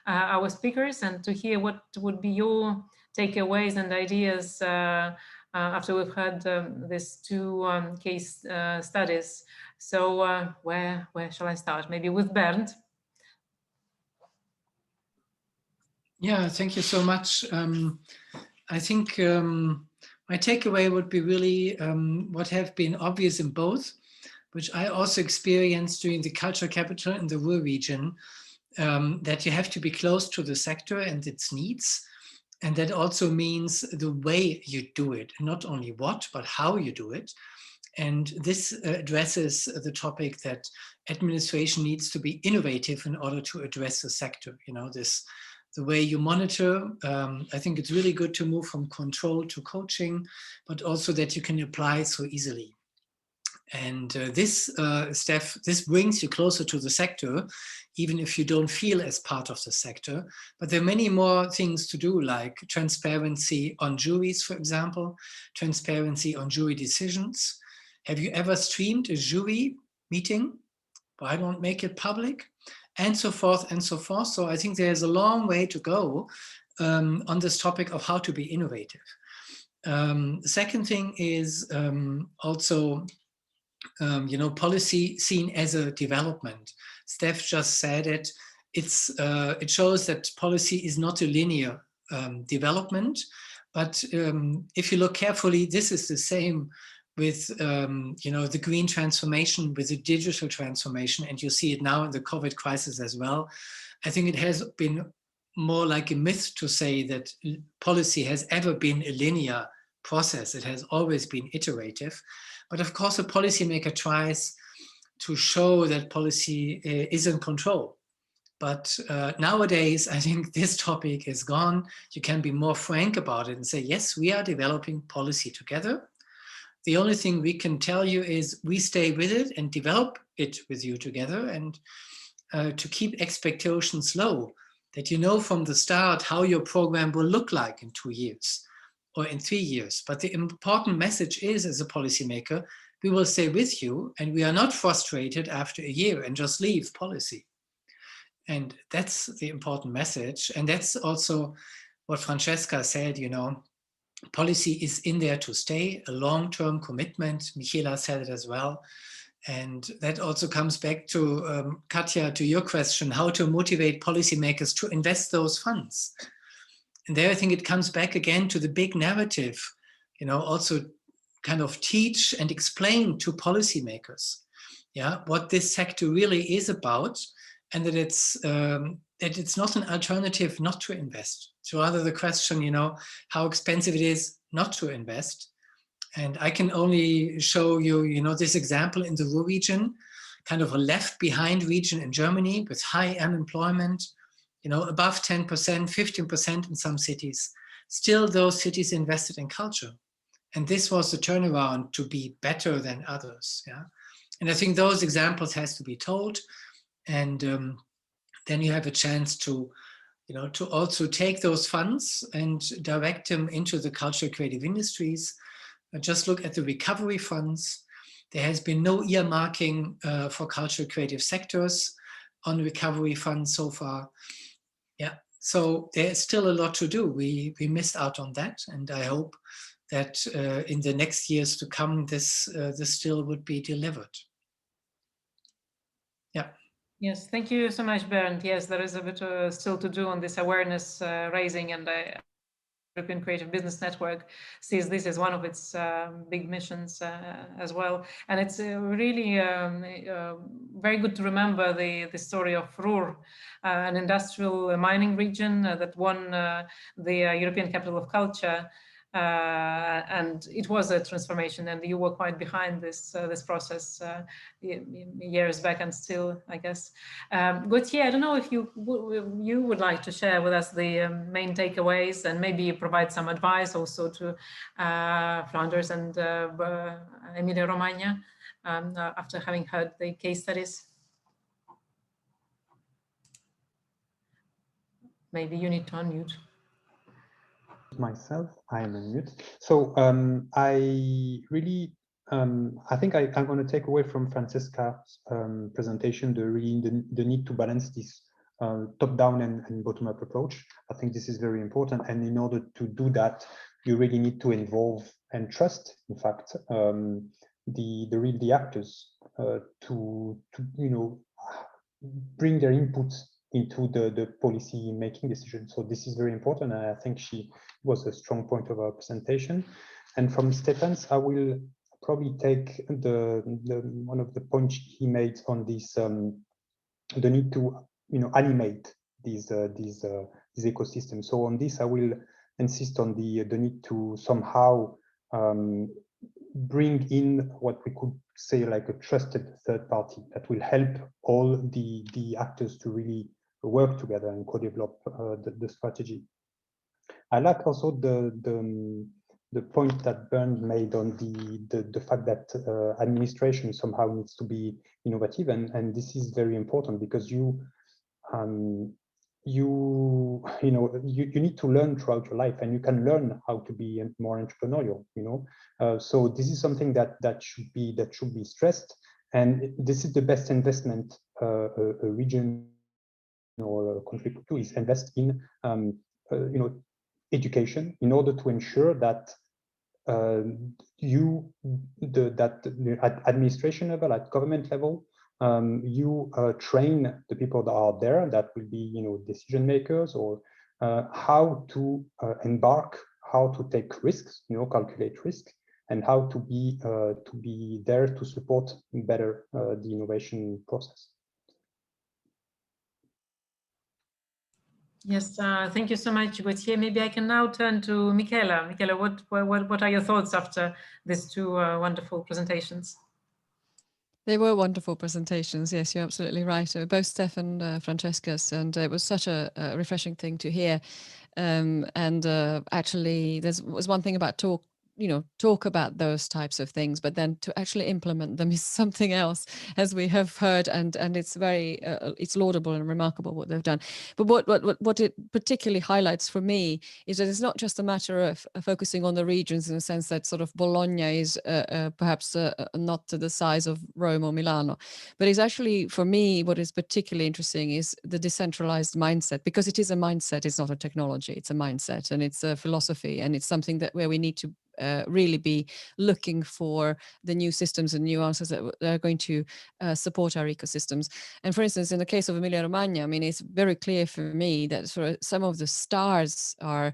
Speaker 1: our speakers and to hear what would be your takeaways and ideas after we've heard these two case studies. So where shall I start? Maybe with Bernd.
Speaker 4: Yeah, thank you so much. I think my takeaway would be really what have been obvious in both, which I also experienced during the cultural capital in the Ruhr region, that you have to be close to the sector and its needs. And that also means the way you do it, not only what, but how you do it. And this addresses the topic that administration needs to be innovative in order to address the sector. You know, the way you monitor, I think it's really good to move from control to coaching, but also that you can apply so easily. And Steph, this brings you closer to the sector, even if you don't feel as part of the sector. But there are many more things to do, like transparency on juries, for example, transparency on jury decisions. Have you ever streamed a jury meeting? Why don't make it public? And so forth and so forth. So I think there's a long way to go on this topic of how to be innovative. The second thing is also you know, policy seen as a development. Steph just said it. It shows that policy is not a linear development, but if you look carefully, this is the same with you know, the green transformation, with the digital transformation, and you see it now in the COVID crisis as well. I think it has been more like a myth to say that policy has ever been a linear process. It has always been iterative. But of course, a policymaker tries to show that policy is in control. But nowadays, I think this topic is gone. You can be more frank about it and say, yes, we are developing policy together. The only thing we can tell you is we stay with it and develop it with you together, and to keep expectations low, that you know from the start how your program will look like in 2 years or in 3 years. But the important message is, as a policymaker, we will stay with you and we are not frustrated after a year and just leave policy. And that's the important message. And that's also what Francesca said, you know, policy is in there to stay, a long-term commitment. Michaela said it as well. And that also comes back to, Katja, to your question, how to motivate policymakers to invest those funds. And there I think it comes back again to the big narrative, you know, also kind of teach and explain to policymakers, yeah, what this sector really is about, and that it's not an alternative not to invest. So rather the question, you know, how expensive it is not to invest. And I can only show you, you know, this example in the Ruhr region, kind of a left behind region in Germany with high unemployment, you know, above 10%, 15% in some cities. Still, those cities invested in culture. And this was the turnaround to be better than others. Yeah. And I think those examples has to be told. And then you have a chance to, you know, to also take those funds and direct them into the cultural creative industries. Just look at the recovery funds. There has been no earmarking for cultural creative sectors on recovery funds so far. Yeah, so there's still a lot to do. We missed out on that, and I hope that in the next years to come, this still would be delivered. Yeah.
Speaker 1: Yes, thank you so much, Bernd. Yes, there is a bit still to do on this awareness raising, and European Creative Business Network sees this as one of its big missions as well. And it's really very good to remember the story of Ruhr, an industrial mining region that won the European Capital of Culture. And it was a transformation, and you were quite behind this process years back, and still, I guess. Gauthier, I don't know if you would like to share with us the main takeaways, and maybe provide some advice also to Flanders and Emilia-Romagna after having heard the case studies. Maybe you need to unmute.
Speaker 3: Myself, I am on mute. So I really, I think I'm going to take away from Francesca's presentation the need to balance this top-down and bottom-up approach. I think this is very important, and in order to do that, you really need to involve and trust, in fact, the actors to you know, bring their inputs into the policy making decision. So this is very important, and I think she was a strong point of our presentation. And from Stefan's, I will probably take the one of the points he made on this the need to animate these ecosystems. So on this, I will insist on the need to somehow bring in what we could say like a trusted third party that will help all the actors to really work together and co-develop the strategy. I like also the point that Bernd made on the fact that administration somehow needs to be innovative, and this is very important because you need to learn throughout your life, and you can learn how to be more entrepreneurial. So this is something that should be stressed, and this is the best investment a region or a country could do, is invest in education in order to ensure that at administration level, at government level, you train the people that are there, that will be decision makers, or how to embark, how to take risks, calculate risk, and how to be there to support better the innovation process.
Speaker 1: Yes, thank you so much, Gauthier. Maybe I can now turn to Michela. Michela, what are your thoughts after these two wonderful presentations?
Speaker 6: They were wonderful presentations. Yes, you're absolutely right. Both Stefan and Francesca's, and it was such a refreshing thing to hear. Actually, there was one thing about talk about those types of things, but then to actually implement them is something else, as we have heard, and it's very it's laudable and remarkable what they've done. But what it particularly highlights for me is that it's not just a matter of focusing on the regions in the sense that sort of Bologna is perhaps not to the size of Rome or Milano, but it's actually, for me, what is particularly interesting is the decentralized mindset, because it is a mindset. It's not a technology, it's a mindset, and it's a philosophy, and it's something that where we need to really be looking for the new systems and new answers that are going to support our ecosystems. And for instance, in the case of Emilia-Romagna, I mean, it's very clear for me that sort of some of the stars are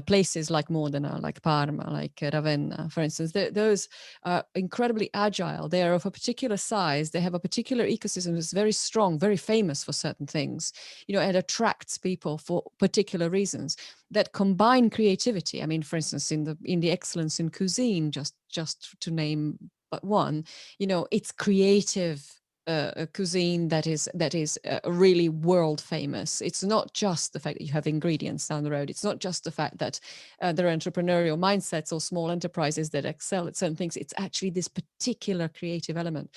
Speaker 6: places like Modena, like Parma, like Ravenna, for instance. Those are incredibly agile. They are of a particular size. They have a particular ecosystem that's very strong, very famous for certain things, and attracts people for particular reasons that combine creativity. I mean, for instance, in the excellence in cuisine, just to name but one, it's creative cuisine that is really world famous. It's not just the fact that you have ingredients down the road. It's not just the fact that there are entrepreneurial mindsets or small enterprises that excel at certain things. It's actually this particular creative element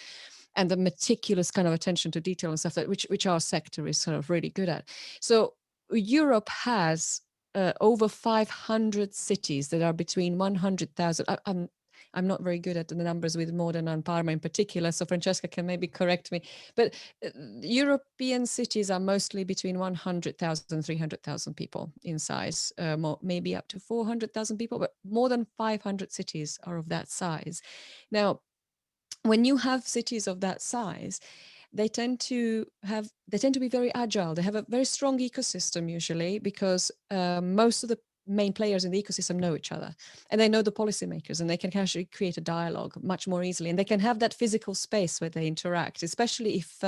Speaker 6: and the meticulous kind of attention to detail and stuff that which our sector is sort of really good at. So Europe has over 500 cities that are between 100,000. I'm not very good at the numbers with Modena and Parma in particular, so Francesca can maybe correct me. But European cities are mostly between 100,000 and 300,000 people in size, maybe up to 400,000 people, but more than 500 cities are of that size. Now, when you have cities of that size, they tend to be very agile. They have a very strong ecosystem usually, because most of the main players in the ecosystem know each other, and they know the policymakers, and they can actually create a dialogue much more easily, and they can have that physical space where they interact, especially if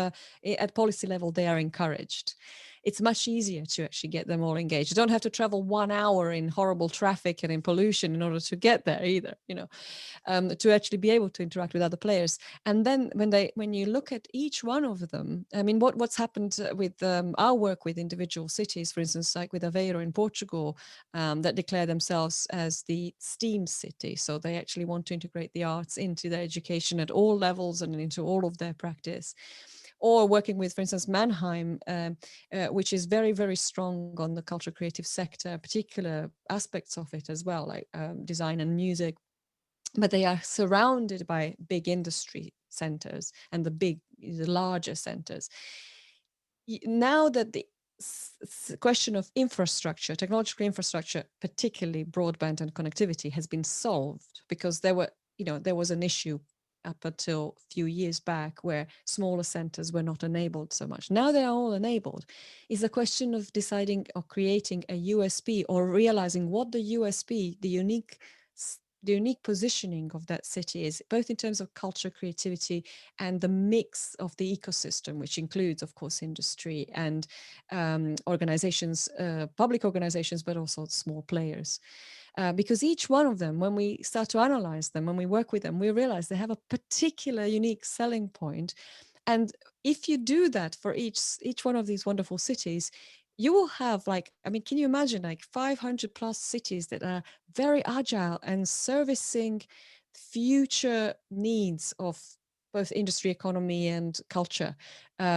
Speaker 6: at policy level they are encouraged. It's much easier to actually get them all engaged. You don't have to travel 1 hour in horrible traffic and in pollution in order to get there either, to actually be able to interact with other players. And then when you look at each one of them, I mean, what's happened with our work with individual cities, for instance, like with Aveiro in Portugal, that declare themselves as the STEAM city. So they actually want to integrate the arts into their education at all levels and into all of their practice. Or working with, for instance, Mannheim, which is very, very strong on the cultural creative sector, particular aspects of it as well, like design and music. But they are surrounded by big industry centers and the larger centers. Now that the question of infrastructure, technological infrastructure, particularly broadband and connectivity, has been solved, because there was an issue up until a few years back, where smaller centers were not enabled so much. Now they're all enabled. It's a question of deciding or creating a USP, or realizing what the USP, the unique positioning of that city is, both in terms of culture, creativity, and the mix of the ecosystem, which includes, of course, industry and organizations, public organizations, but also small players. Because each one of them, when we start to analyze them, when we work with them, we realize they have a particular unique selling point. And if you do that for each one of these wonderful cities, you will have, like, I mean, can you imagine like 500 plus cities that are very agile and servicing future needs of both industry, economy, and culture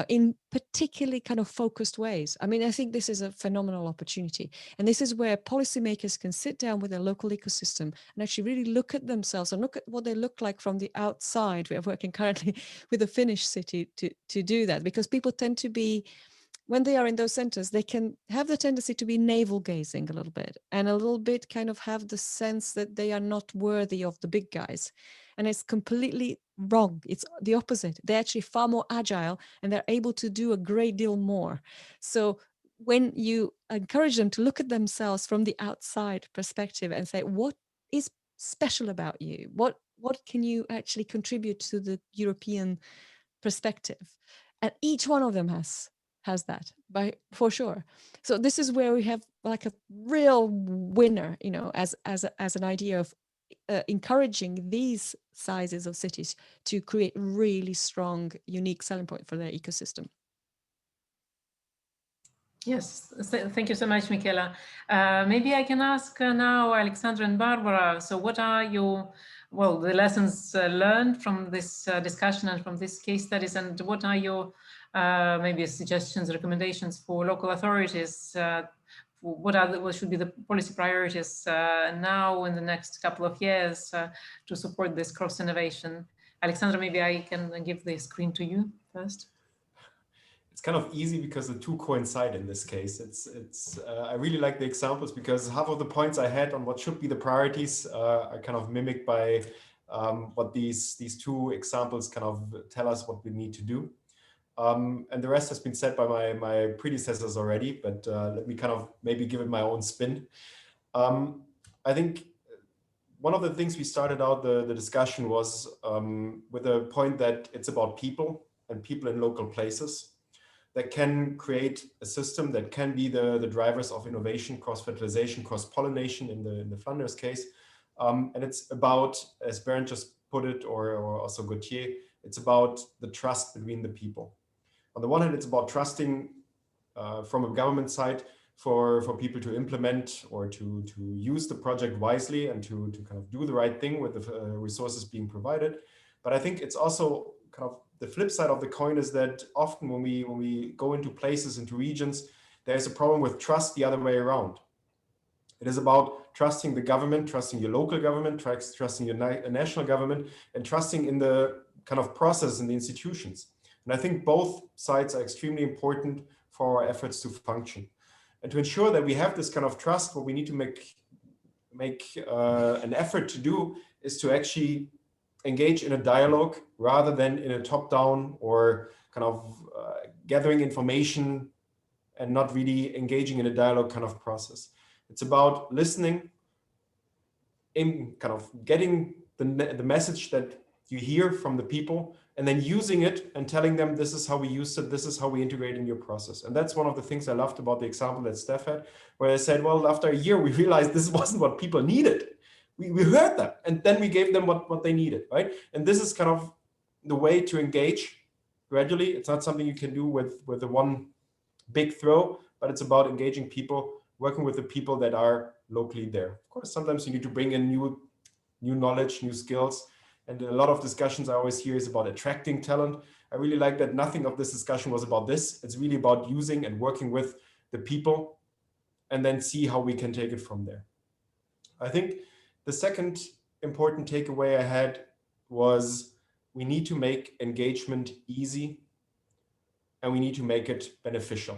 Speaker 6: in particularly kind of focused ways. I mean, I think this is a phenomenal opportunity. And this is where policymakers can sit down with their local ecosystem and actually really look at themselves and look at what they look like from the outside. We are working currently with a Finnish city to do that, because people tend to be, when they are in those centers, they can have the tendency to be navel gazing a little bit, and a little bit kind of have the sense that they are not worthy of the big guys. And it's completely wrong. It's the opposite. They're actually far more agile, and they're able to do a great deal more. So when you encourage them to look at themselves from the outside perspective and say, what is special about you? What can you actually contribute to the European perspective? And each one of them has that, for sure. So this is where we have like a real winner, you know, as an idea of encouraging these sizes of cities to create really strong, unique selling point for their ecosystem.
Speaker 1: Yes, thank you so much, Michela. Maybe I can ask now Alexandra and Barbara. So what are your, well, the lessons learned from this discussion and from these case studies, and what are your maybe suggestions, recommendations for local authorities? What should be the policy priorities now in the next couple of years to support this cross-innovation? Alexandra, maybe I can give the screen to you first.
Speaker 2: It's kind of easy because the two coincide in this case. I really like the examples, because half of the points I had on what should be the priorities are kind of mimicked by what these two examples kind of tell us what we need to do. And the rest has been said by my predecessors already, but let me kind of maybe give it my own spin. I think one of the things we started out the discussion was with a point that it's about people and people in local places that can create a system that can be the drivers of innovation, cross-fertilization, cross-pollination in the Flanders case. And it's about, as Bernd just put it, or also Gauthier, it's about the trust between the people. On the one hand, it's about trusting from a government side for people to implement or to use the project wisely and to kind of do the right thing with the resources being provided. But I think it's also kind of the flip side of the coin is that often when we go into places, into regions, there's a problem with trust the other way around. It is about trusting the government, trusting your local government, trusting your national government, and trusting in the kind of process and the institutions. And I think both sides are extremely important for our efforts to function. And to ensure that we have this kind of trust, what we need to make an effort to do is to actually engage in a dialogue rather than in a top-down or kind of gathering information and not really engaging in a dialogue kind of process. It's about listening, in kind of getting the message that you hear from the people, and then using it and telling them this is how we use it, this is how we integrate in your process. And that's one of the things I loved about the example that Steph had, where I said, well, after a year, we realized this wasn't what people needed. We heard that, and then we gave them what they needed, right? And this is kind of the way to engage gradually. It's not something you can do with the one big throw, but it's about engaging people, working with the people that are locally there. Of course, sometimes you need to bring in new knowledge, new skills. And a lot of discussions I always hear is about attracting talent. I really like that nothing of this discussion was about this. It's really about using and working with the people and then see how we can take it from there. I think the second important takeaway I had was we need to make engagement easy and we need to make it beneficial.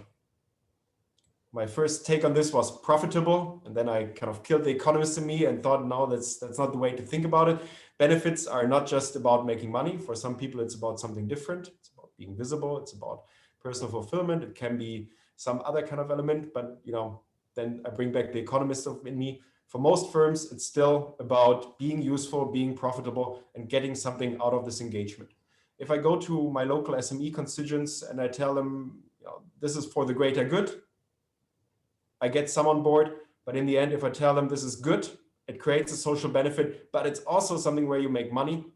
Speaker 2: My first take on this was profitable, and then I kind of killed the economist in me and thought, no, that's not the way to think about it. Benefits are not just about making money. For some people, it's about something different. It's about being visible. It's about personal fulfillment. It can be some other kind of element, but then I bring back the economist in me. For most firms, it's still about being useful, being profitable, and getting something out of this engagement. If I go to my local SME constituents and I tell them, this is for the greater good, I get some on board, but in the end, if I tell them this is good, it creates a social benefit, but it's also something where you make money,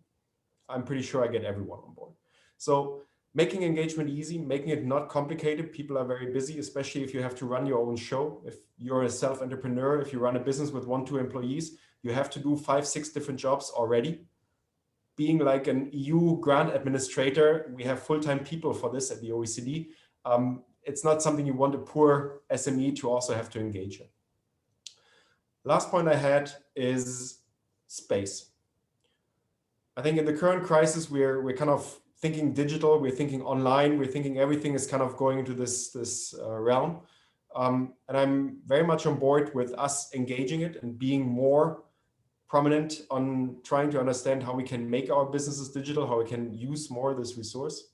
Speaker 2: I'm pretty sure I get everyone on board. So making engagement easy, making it not complicated. People are very busy, especially if you have to run your own show. If you're a self-entrepreneur, if you run a business with 1-2 employees, you have to do 5-6 different jobs already. Being like an EU grant administrator, we have full-time people for this at the OECD. It's not something you want a poor SME to also have to engage in. Last point I had is space. I think in the current crisis, we're kind of thinking digital, we're thinking online, we're thinking everything is kind of going into this realm. And I'm very much on board with us engaging it and being more prominent on trying to understand how we can make our businesses digital, how we can use more of this resource.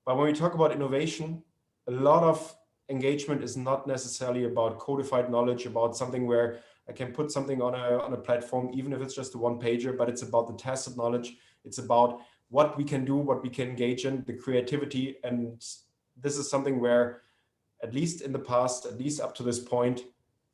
Speaker 2: But when we talk about innovation, a lot of engagement is not necessarily about codified knowledge, about something where I can put something on a platform, even if it's just a one-pager, but it's about the tacit knowledge. It's about what we can do, what we can engage in, the creativity. And this is something where, at least in the past, at least up to this point,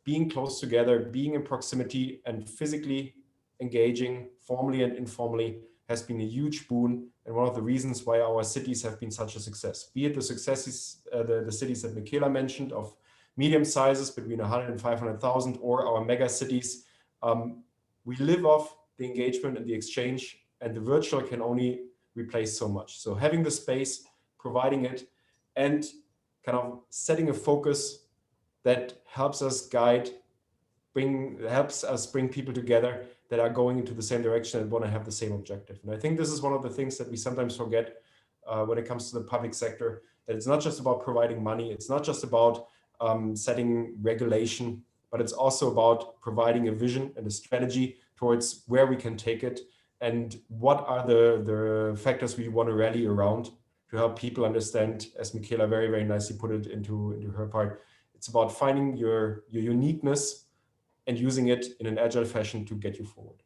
Speaker 2: being close together, being in proximity and physically engaging formally and informally has been a huge boon and one of the reasons why our cities have been such a success. Be it the successes, the cities that Michaela mentioned of medium sizes between 100 and 500,000 or our mega cities. We live off the engagement and the exchange, and the virtual can only replace so much. So having the space, providing it, and kind of setting a focus that helps us guide, helps us bring people together that are going into the same direction and want to have the same objective. And I think this is one of the things that we sometimes forget when it comes to the public sector, that it's not just about providing money, it's not just about setting regulation, but it's also about providing a vision and a strategy towards where we can take it and what are the factors we want to rally around to help people understand, as Michaela very, very nicely put it into her part. It's about finding your uniqueness and using it in an agile fashion to get you forward.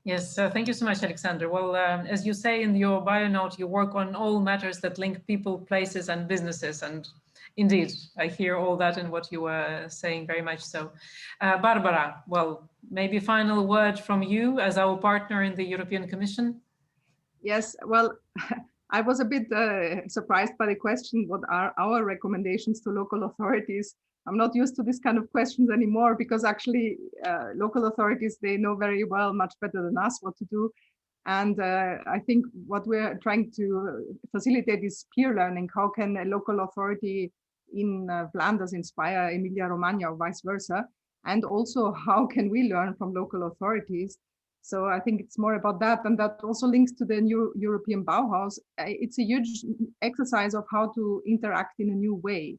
Speaker 1: Yes, thank you so much, Alexander. Well, as you say in your bio note, you work on all matters that link people, places, and businesses. And indeed, I hear all that in what you were saying, very much so. Barbara, well, maybe final word from you as our partner in the European Commission.
Speaker 5: Yes, well, I was a bit surprised by the question, what are our recommendations to local authorities? I'm not used to this kind of questions anymore because actually local authorities, they know very well, much better than us what to do. And I think what we're trying to facilitate is peer learning. How can a local authority in Flanders inspire Emilia-Romagna or vice versa? And also how can we learn from local authorities? So I think it's more about that, and that also links to the new European Bauhaus. It's a huge exercise of how to interact in a new way.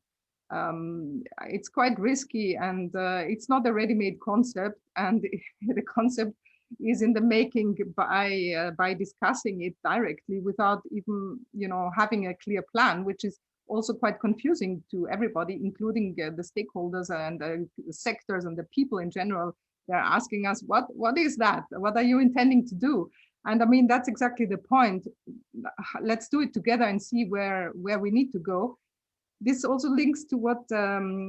Speaker 5: It's quite risky, and it's not a ready-made concept, and the concept is in the making by discussing it directly without even having a clear plan, which is also quite confusing to everybody, including the stakeholders and the sectors and the people in general. They're asking us, what is that? What are you intending to do? And I mean, that's exactly the point. Let's do it together and see where we need to go. This also links to what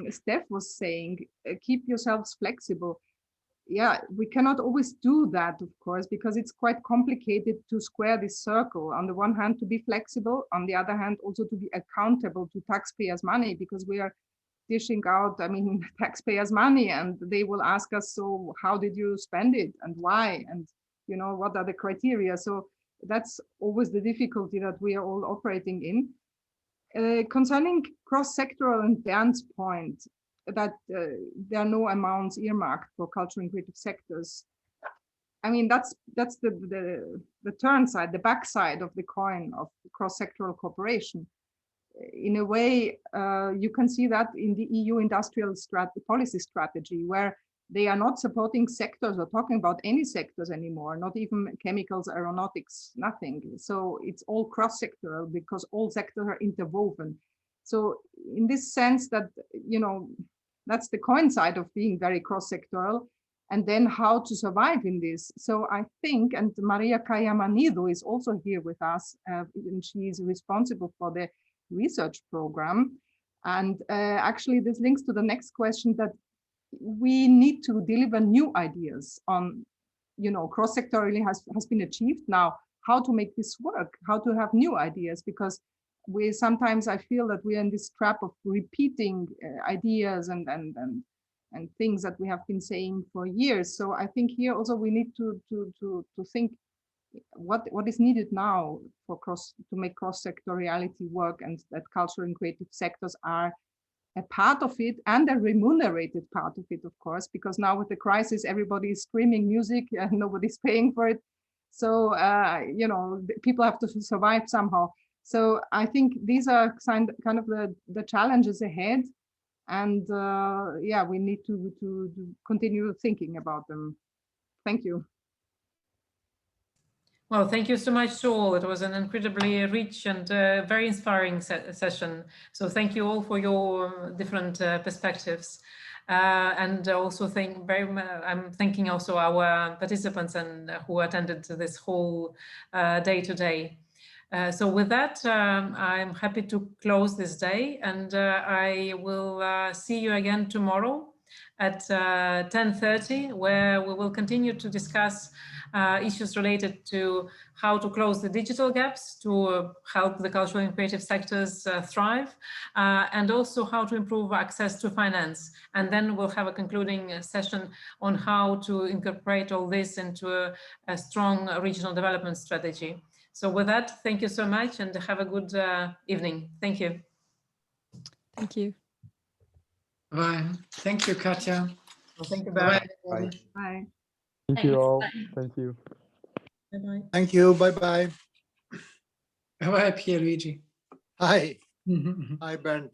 Speaker 5: Steph was saying. Keep yourselves flexible. Yeah, we cannot always do that, of course, because it's quite complicated to square this circle. On the one hand, to be flexible. On the other hand, also to be accountable to taxpayers' money, because we are dishing out, I mean, taxpayers' money, and they will ask us, so how did you spend it and why? And, what are the criteria? So that's always the difficulty that we are all operating in. Concerning cross-sectoral and Bernd's point, that there are no amounts earmarked for cultural and creative sectors. I mean, that's the turn side, the backside of the coin of cross-sectoral cooperation. in a way, you can see that in the EU industrial policy strategy, where they are not supporting sectors or talking about any sectors anymore, not even chemicals, aeronautics, nothing. So it's all cross-sectoral because all sectors are interwoven. So in this sense that, you know, that's the coincide of being very cross-sectoral, and then how to survive in this. So I think, and Maria Cayamanido is also here with us, and she is responsible for the research program. And actually this links to the next question, that we need to deliver new ideas on, you know, cross-sectorally has been achieved. Now, how to make this work, how to have new ideas, because we sometimes, I feel that we are in this trap of repeating ideas and things that we have been saying for years. So I think here also we need to think what is needed now for to make cross-sectoriality work, and that cultural and creative sectors are a part of it, and a remunerated part of it, of course, because now with the crisis, everybody is streaming music and nobody's paying for it. So, you know, people have to survive somehow. So I think these are kind of the challenges ahead. And yeah, we need to continue thinking about them. Thank you.
Speaker 1: Well, thank you so much to all. It was an incredibly rich and very inspiring session. So thank you all for your different perspectives. And also I'm thanking also our participants and who attended to this whole day today. So with that, I'm happy to close this day, and I will see you again tomorrow at 10:30, where we will continue to discuss issues related to how to close the digital gaps to help the cultural and creative sectors thrive, and also how to improve access to finance. And then we'll have a concluding session on how to incorporate all this into a strong regional development strategy. So with that, thank you so much and have a good evening. Thank you.
Speaker 6: Thank you.
Speaker 4: Bye. Thank you, Katja.
Speaker 1: Well, thank you.
Speaker 4: Bye.
Speaker 2: Bye.
Speaker 5: Bye.
Speaker 7: Thank you all. Thank you.
Speaker 1: Bye-bye.
Speaker 9: Thank you. Bye-bye.
Speaker 4: Bye, Pierluigi.
Speaker 9: Hi. Hi, Bernd.